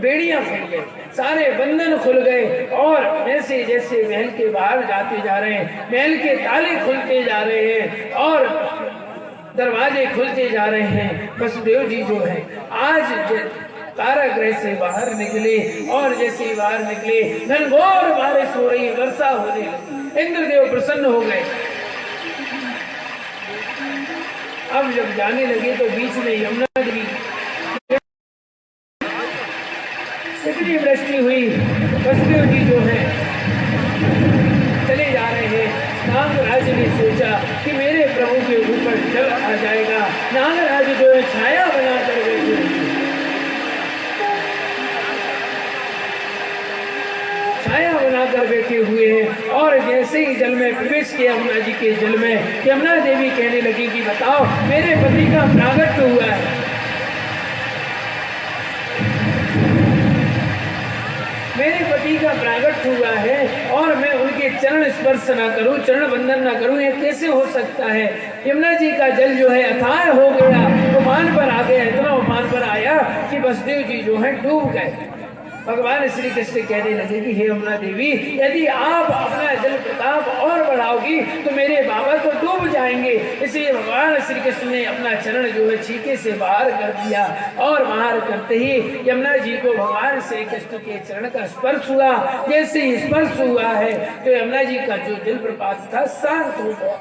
बेड़ियां खुल गई, सारे बंधन खुल गए और जैसे जैसे महल के बाहर जाते जा रहे हैं, महल के ताले खुलते जा रहे हैं और दरवाजे खुलते जा रहे हैं। वसुदेव जी जो है आज कारागृह से बाहर निकले और जैसे ही बाहर निकले घनघोर बारिश हो रही, वर्षा होने लगी। इंद्रदेव प्रसन्न हो गए। अब जब जाने लगे तो बीच में यमुना जी इतनी वृष्टि हुई, वसुदेव जी जो है चले जा रहे हैं। नागराज ने सोचा कि मेरे प्रभु के ऊपर जल आ जाएगा। नागराज जो है छाया बनाकर बैठे छाया बनाकर बैठे हुए हैं। और जैसे ही जल में प्रवेश किया यमुना जी के जल में, यमुना देवी कहने लगी कि बताओ मेरे पति का प्रागट्य हुआ है, मेरे पति का प्रागट्य हुआ है और मैं उनके चरण स्पर्श ना करूं, चरण बंदन ना करूं, ये कैसे हो सकता है। यमुना जी का जल जो है अथाह हो गया, उफान पर आ गया, इतना उफान पर आया कि वसुदेव जी जो है डूब गए। भगवान श्री कृष्ण कहने लगे कि हे यमुना देवी, यदि आप अपना जल प्रताप और बढ़ाओगी तो मेरे बाबा तो डूब जाएंगे। इसलिए भगवान श्री कृष्ण ने अपना चरण जो है छीके से बाहर कर दिया और बाहर करते ही यमुना जी को भगवान श्री कृष्ण के चरण का स्पर्श हुआ। जैसे ही स्पर्श हुआ है तो यमुना जी का जो जल प्रपात था शांत हो गया।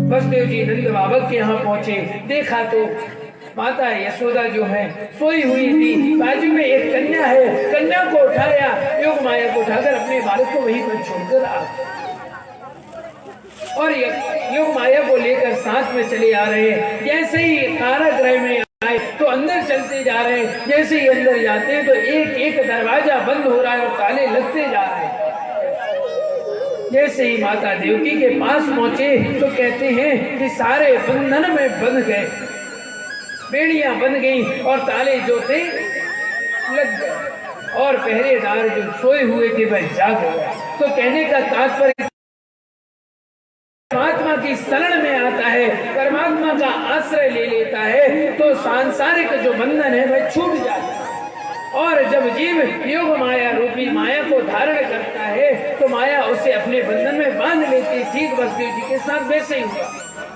वसुदेव जी नंद बाबा के यहाँ पहुंचे, देखा तो माता यशोदा जो है सोई हुई थी, बाजू में एक कन्या है, कन्या को उठाया, योग माया को उठाकर अपने बालक को वहीं पर छोड़कर आ और योग माया को लेकर साथ में चले आ रहे हैं। जैसे ही कारागृह में आए तो अंदर चलते जा रहे हैं, जैसे ही अंदर जाते हैं तो एक एक दरवाजा बंद हो रहा है और ताले लगते जा रहे हैं। जैसे ही माता देवकी के पास पहुंचे तो कहते हैं कि सारे बंधन में बंध गए, बेड़ियां बन गई और ताले जो थे लग गए और पहरेदार जो सोए हुए थे वह जाग गए। तो कहने का तात्पर्य परमात्मा की शरण में आता है, परमात्मा का आश्रय ले लेता है तो सांसारिक जो बंधन है वह छूट जाता है। और जब जीव योग माया रूपी माया को धारण करता है तो माया उसे अपने बंधन में बांध लेती। ठीक वसुदेव जी के साथ वैसे ही हुआ,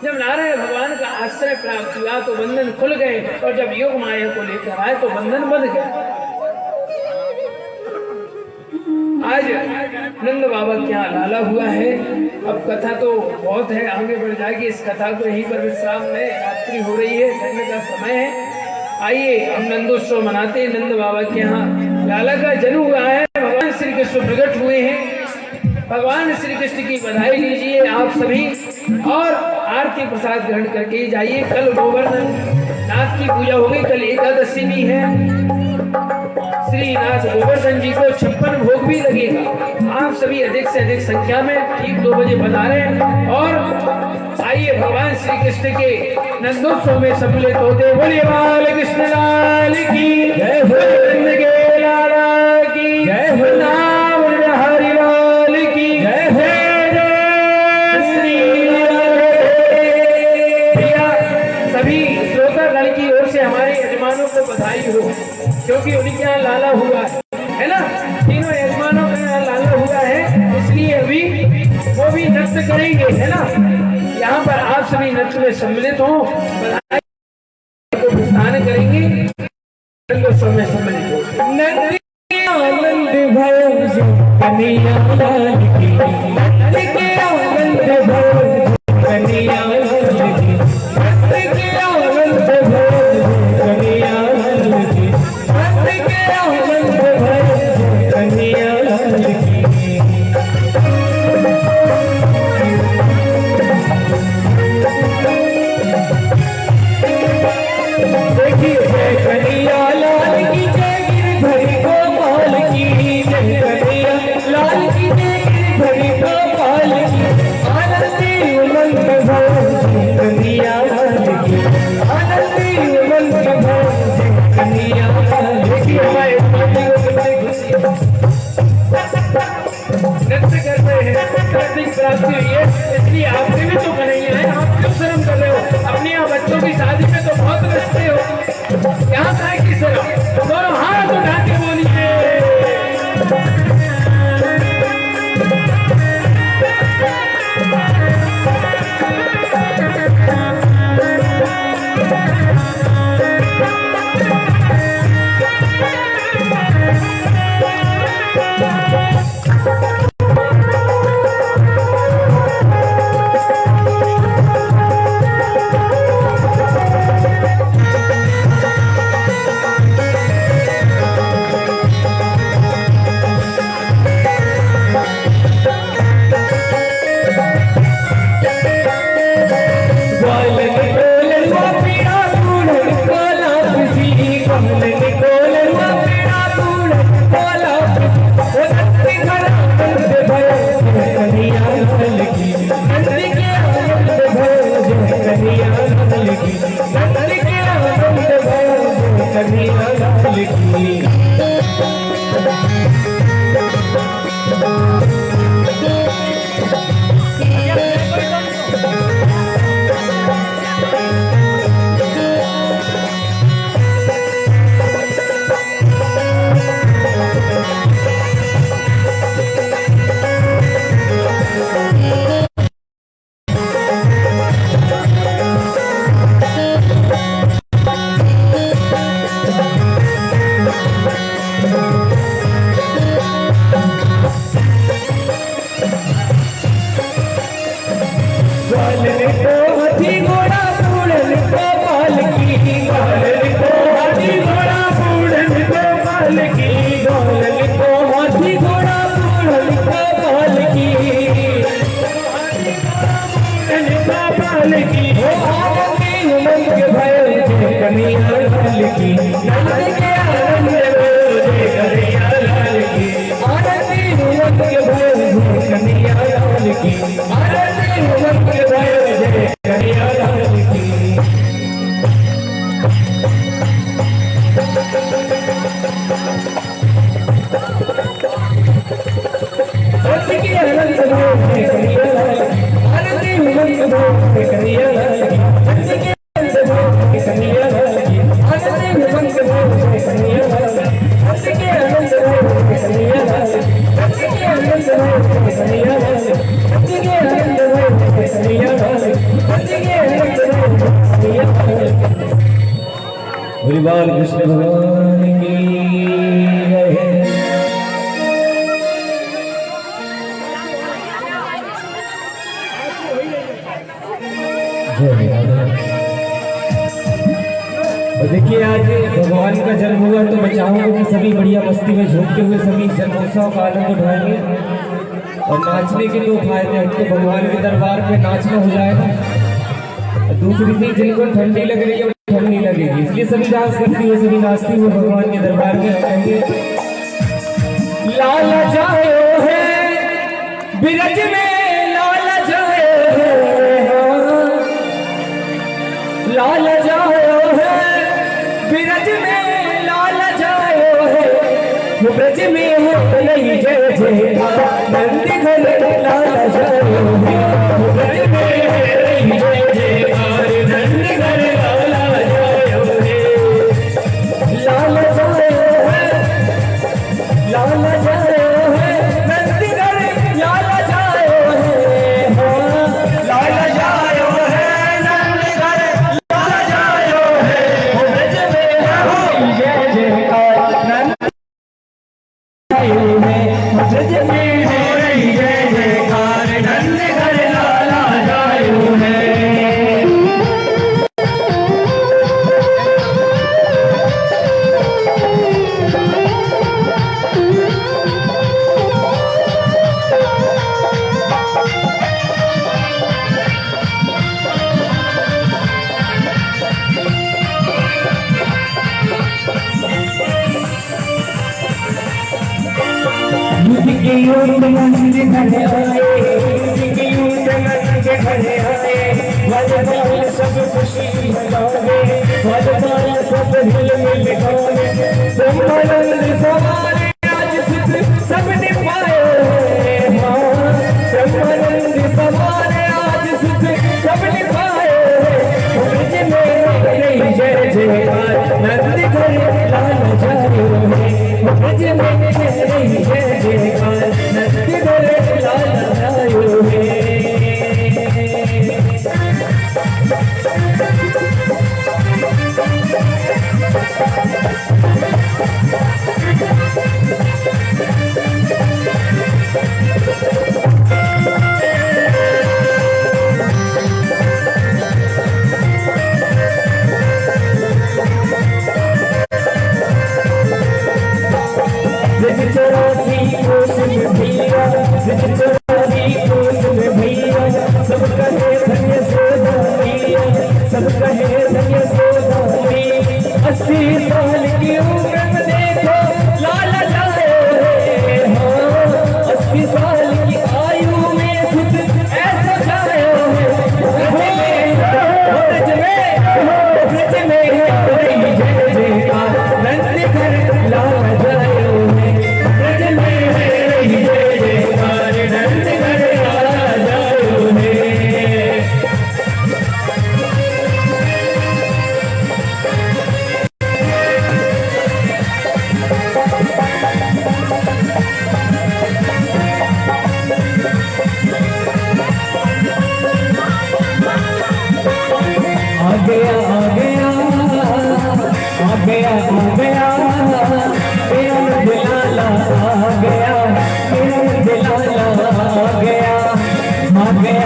जब नारायण भगवान का आश्रय प्राप्त हुआ तो बंधन खुल गए और जब योग माया को लेकर आए तो बंधन बंध गए। आज नंद बाबा के यहाँ लाला हुआ है। अब कथा तो बहुत है, आगे बढ़ जाएगी, इस कथा को यहीं पर विश्राम में, रात्रि हो रही है, ठंड का समय है। आइए हम नंदोत्सव मनाते हैं। नंद बाबा के यहाँ लाला का जन्म हुआ है, भगवान श्री कृष्ण प्रकट हुए हैं। भगवान श्री कृष्ण की बधाई लीजिए आप सभी और आरती प्रसाद ग्रहण करके जाइए। कल गोवर्धन नाथ की पूजा होगी, कल एकादशी भी है। श्री नाथ गोवर्धन जी को 56 भोग भी लगेगा। आप सभी अधिक से अधिक संख्या में ठीक 2 बजे पधारें और आइए भगवान श्री कृष्ण के नंदोत्सव में सम्मिलित होते। बोलिए बाल कृष्ण लाल की जय, नंद के लाला की जय, नाम हरि लाल की जय, श्री भैया सभी श्रोतागण की ओर से हमारे यजमानों को बधाई हो, क्योंकि उनके यहाँ लाला हुआ है ना, तीनों यजमानों के यहाँ लाला हुआ है, इसलिए अभी वो भी नृत्य करेंगे, है ना। यहाँ पर आप सभी नृत्य में सम्मिलित हो, बधाई को प्रस्थान करेंगे, में सम्मिलित हो। आनंद भोज कन्हैया लाल की, आनंद भोज कन्हैया लाल की, आनंद भोज कन्हैया लाल की, आनंद भोज कन्हैया लाल की। देखिए जय कन्हैया लाल की, जय गिरधरी गोपाल की, जय कन्हैया लाल की, जय गिरधरी गोपाल की, आनंदी उमंग भोज कन्हैया लाल की, आनंदी उमंग भोज कन्हैया लाल की। हमारे पार्टी को कितनी खुशी नृत्य कर रहे हैं, नृत्य की प्राप्ति हुई है, इसलिए आपके भी तो कन्हैया है, आप क्यों शर्म कर रहे हो। अपने यहाँ बच्चों की शादी में तो बहुत रचते हो, यहाँ का है कि शर्म। दोनों हाथ उठा के बोलिए। लाल की, नंद के आनंद भयो जय कन्हैया लाल की, नंद के आनंद भयो जय कन्हैया लाल की। भगवान कृष्ण भगवान की देखिए आज भगवान का जन्म हुआ तो मैं चाहूंगा कि सभी बढ़िया मस्ती में झूमते हुए सभी जन्मोत्सव का आनंद उठाएंगे और नाचने के दो फायदे हैं तो भगवान के दरबार पे नाचना हो जाएगा। दूसरी चीज जिनको ठंडी लग रही है ठंडी लगेगी इसलिए सभी डांस करती हुए सभी नाचती हुए भगवान के दरबार में कहेंगे लाल जाओ है बिरज में लाल जाओ है लाल जाओ है बिरज में लाल जाओ है वो ब्रज में है नहीं जय जय नंद घर लाल जाओ है वो ब्रज में है नहीं जय जय नंद घर लाल जाओ है लाल जाओ है लाल जाओ है नंद घर लाल जाओ है लाल जाओ है नंद घर लाल जाओ है वो ब्रज में है जय जयकार नंद जाओ है वो ब्रज में है जय जयकार नंद घर लाल जाओ है। मुझके यूं नंद घर आए मुझके यूं नंद घर आए वजदाल सब खुशी मनावे वजदाल सब हिल मिल गावे ब्रह्मानंद सवारे आज सुख सबने पाए हाँ ब्रह्मानंद सवारे आज सुख सबने पाए ब्रज में नहीं जय जयकार नंद घर लाल जाओ है ब्रज में नहीं जय जयकार नंद घर लाल जाओ है।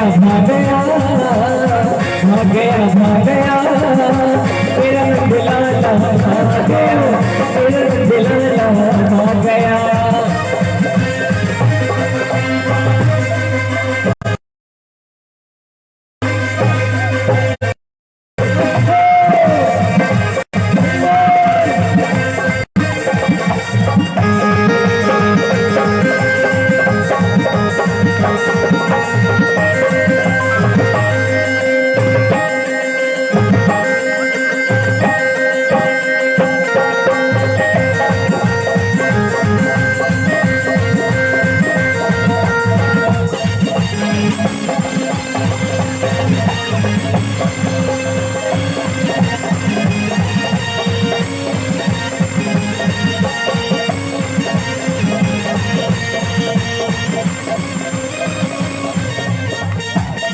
भाग गया भाग गया भाग गया मेरा दिलाला भाग गया मेरा दिलाला भाग गया।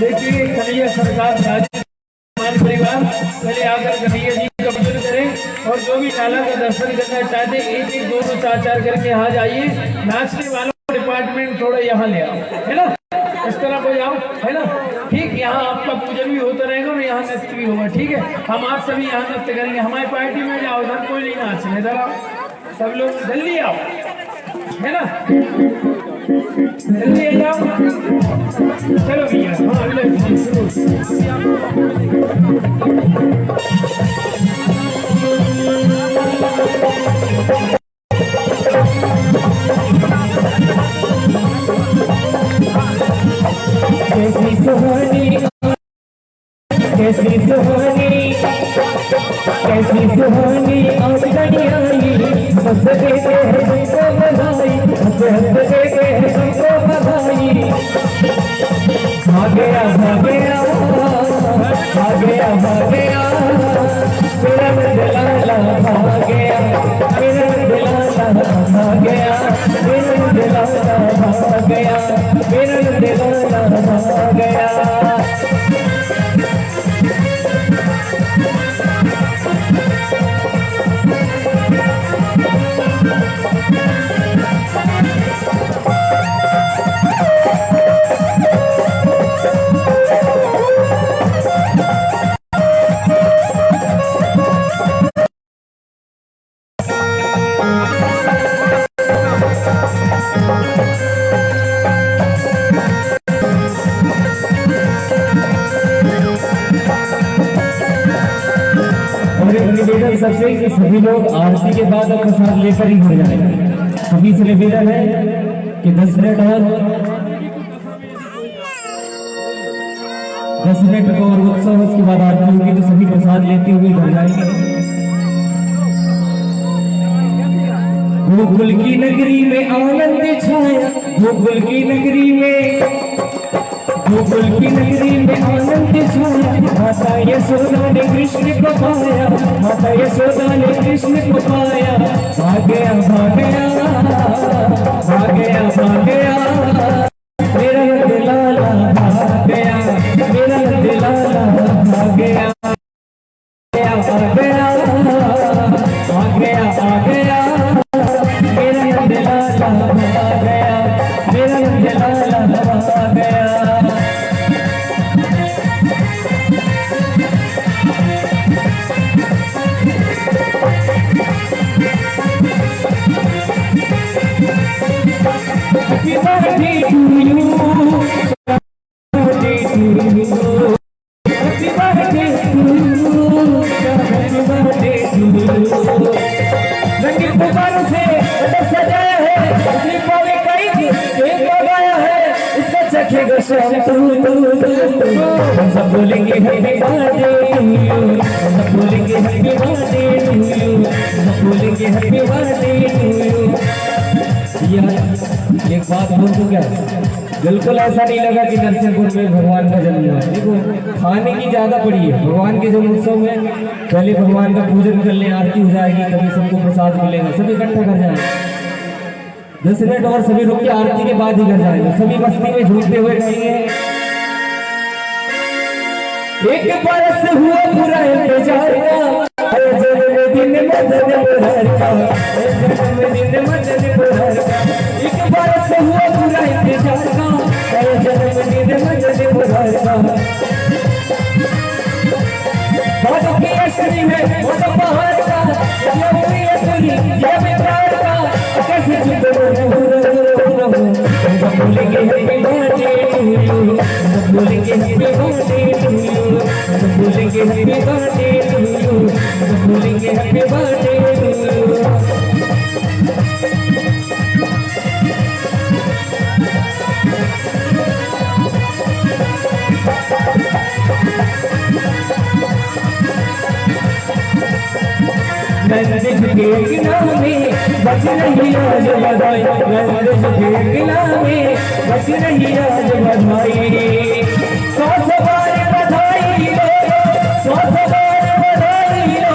देखिए कन्हैया सरकार राजमान परिवार पहले आकर कन्हैया जी का पूजन करें और जो भी लाला का दर्शन करना चाहते एक एक दो दो चार चार करके यहाँ जाइए। नाचने वालों का डिपार्टमेंट थोड़ा यहाँ ले आओ, है ना, इस तरह को जाओ, है ना, ठीक। यहाँ आपका पूजन भी होता रहेगा और यहाँ नृत्य भी होगा, ठीक है। हम आप सभी यहाँ नृत्य करेंगे। हमारी पार्टी में जाओ, इधर कोई नहीं नाचे, इधर आओ, सब लोग जल्दी आओ, है ना, जल्दी आ जाओ। चलो भैया, हाँ कैसी सुहानी कैसी सुहानी कैसी सुहानी आज घड़ी आई हंस देते हैं तुमको बधाई हंस हंस देते हैं तुमको बधाई। भाग गया भाग गया भाग गया भाग गया मेरा दिलाला भाग गया मेरा दिलाला भाग गया मेरा दिलाला भाग गया मेरा दिलाला भाग गया। निवेदन सबसे कि सभी लोग आरती के बाद प्रसाद लेकर ही हो जाए। सभी से निवेदन है कि 10 मिनट और 10 मिनट और उत्सव, उसके बाद आरती होगी तो सभी प्रसाद लेते हुए घर जाएंगे। गोकुल की नगरी में आनंद छाया गोकुल की नगरी में गोकुल की नगरी में आनंद छाया माता यशोदा ने कृष्ण को पाया माता यशोदा ने कृष्ण को पाया। भाग गया भाग गया भाग गया भाग गया मेरा दिलाला भाग गया मेरा दिलाला भाग गया भाग गया भाग गया भाग गया मेरा दिलाला भाग गया मेरा दिलाला भाग गया। Happy birthday to you. Happy birthday to you. Happy birthday to you. Happy birthday to you. रंगीन गुब्बारों से सजाया है अपनी पावे कई केक लगाया है इसका चखेगा शाम हम सब बोलेंगे हैप्पी बर्थडे टू यू हम सब बोलेंगे हैप्पी बर्थडे टू यू हम सब बोलेंगे हैप्पी बर्थडे टू यू। एक बात बोल दूं क्या, बिल्कुल ऐसा नहीं लगा कि नरसिंहपुर में भगवान का जन्म हुआ। देखो खाने की ज्यादा पड़ी है भगवान के जन्म उत्सव में। पहले भगवान का पूजन कर ले, आरती हो जाएगी, तभी सबको प्रसाद मिलेगा, सभी इकट्ठा कर जाएंगे। 10 मिनट और सभी रुक के आरती के बाद ही घर जाएंगे, सभी मस्ती में झूठते हुए जाएंगे। एक बरस हुआ पूरा इंतजार का जन्मदिन मदन मुरार का जन्मदिन मदन मुरार का। एक बरस हुआ पूरा इंतजार का जन्मदिन मदन मुरार बोलेंगे हैप्पी बर्थडे टू यू, सब बोलेंगे हैप्पी बर्थडे टू यू, सब बोलेंगे हैप्पी बर्थडे टू यू, सब बोलेंगे हैप्पी बर्थडे टू यू। नंद के किला में बच रही आज बधाई, नंद के किला में बच रही आज बधाई। 100 बार बधाई लो, 100 बार बधाई लो,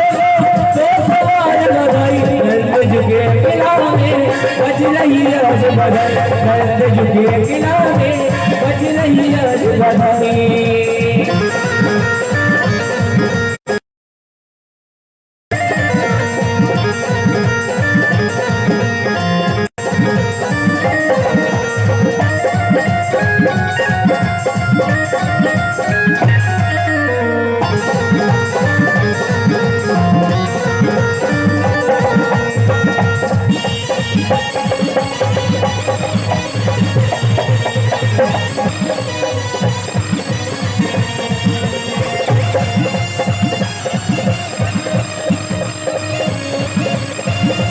100 बार बधाई। नंद के किला में बच रही आज बधाई, नंद के किला में बच रही आज बधाई।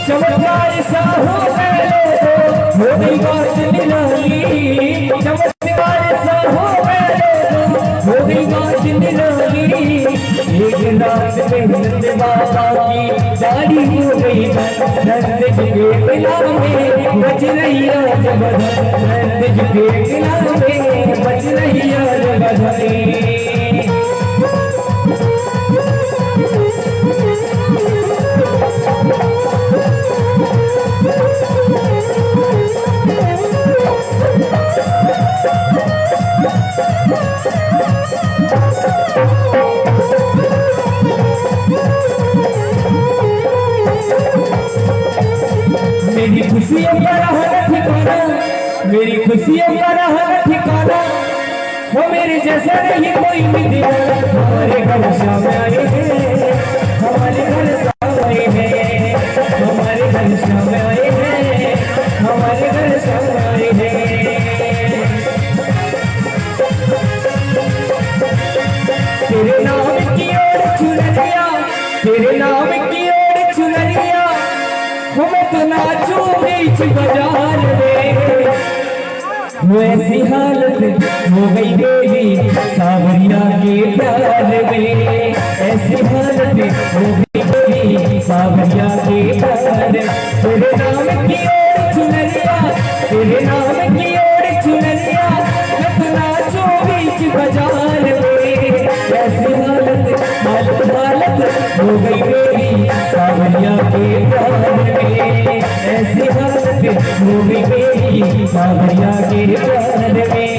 चमत्कार सा हो पहले तो हो गई बात निराली, चमत्कार सा हो पहले तो हो गई बात निराली। एक रात में नंद बाबा की दाढ़ी हो गई बंद, नंद के किला में बच रही आज बधाई, नंद के किला में बच रही आज बधाई। मेरी खुशियों का रहा ठिकाना, मेरी खुशियों का रहा ठिकाना, वो मेरे जैसा नहीं कोई भी दिया। हमारे घर शाम आए हैं, हमारे घर शाम आए हैं, हमारे घर शाम आए हैं, हमारे घर शाम आए हैं। तेरे नाम की ओर चुनरिया, तेरे नाम की ओर चुनरिया, मैं तो नाचूं बीच बाजार में। वैसी हालत हो गई मेरी सावरिया के प्यार में, ऐसी हालत हो गई मेरी सावरिया के प्यार में। तेरे नाम की ओर चुनरिया, तेरे नाम की ओर चुनरिया, मैं तो नाचूं बीच बाजार में। ऐसी हालत हालत हालत हो गई मेरी सावरिया के प्यार में, ऐसी हालत हो गई मेरी सावरिया के प्यार में।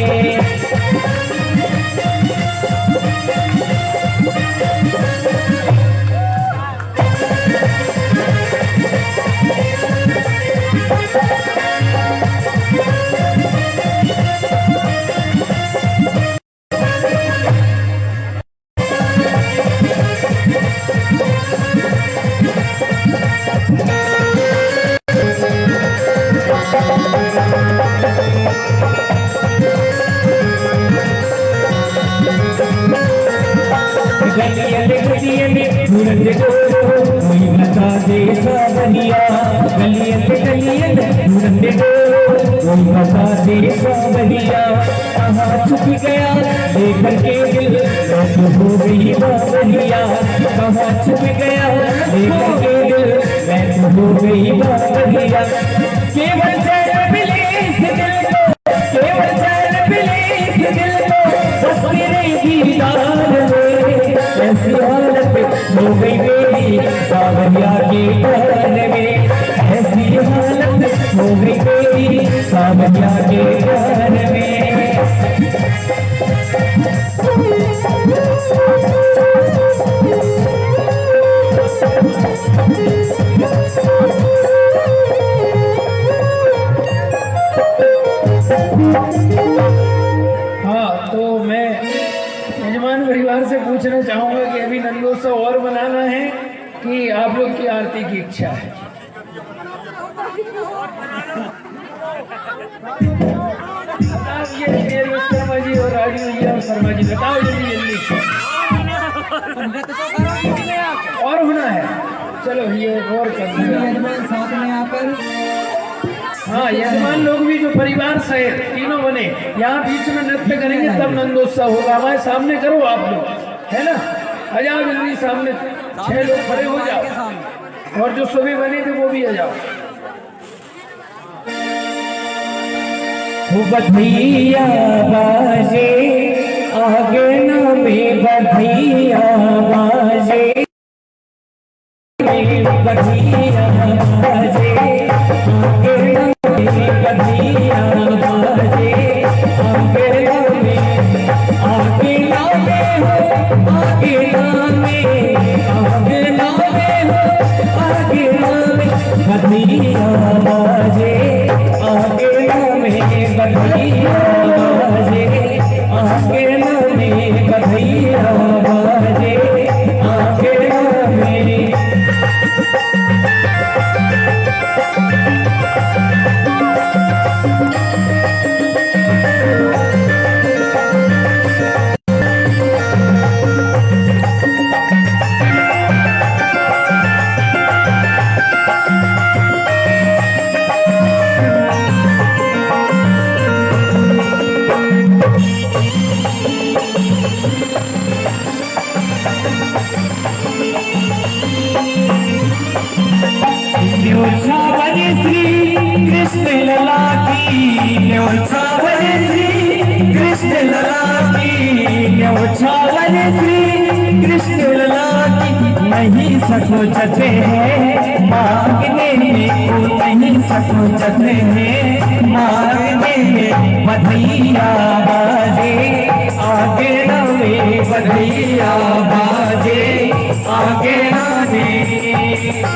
सूरज को कोई बता दे सावरिया, गलियन गलियन सूरज को कोई बता दे सावरिया। कहाँ छुप गया लेकर के दिल तो हो गई बावरिया, कहाँ छुप गया लेकर के दिल मैं तो हो गई बावरिया। केवल चैन मिले इस दिल को, केवल चैन मिले इस दिल को, बस तेरे दीदार में। ऐसी हालत हो गई मेरी सावरिया के प्यार में, ऐसी हालत हो गई मेरी सावरिया के प्यार में। हाँ, तो मैं यजमान परिवार से पूछना चाहूंगा कि अभी नंदोत्सव और मनाना है कि आप लोग की आरती की इच्छा है? ये शर्मा जी और राजू जी और शर्मा जी बताओ जल्दी जल्दी। और होना है, चलो ये और कर साथ में आकर। हाँ, यजमान लोग भी जो परिवार सहित तीनों बने यहाँ बीच में नृत्य करेंगे तब नंदोत्सव होगा। हमारे सामने करो आप लोग, है ना? आ जाओ जल्दी सामने, 6 लोग खड़े हो जाओ और जो सुबह बने थे वो भी आ जाओ। बधिया बाजे आगे न में बधिया बाजे, बधिया बाजे आगे न में बधिया बाजे, आगे न में आगे लावे हो, आगे लावे, आगे लावे हो, आगे लावे बधिया बाजे, आगे लावे बधिया बाजे, आगे लावे बधिया बाजे, आगे लावे। न्योछावर श्री कृष्ण लला की, न्योछावर श्री कृष्ण लला की, न्योछावर श्री कृष्ण लला की। नहीं सको चचे हैं मांगने में, को नहीं सको चचे हैं मांगने में। बधिया बाजे आगे नवे, बधिया बाजे आगे नवे।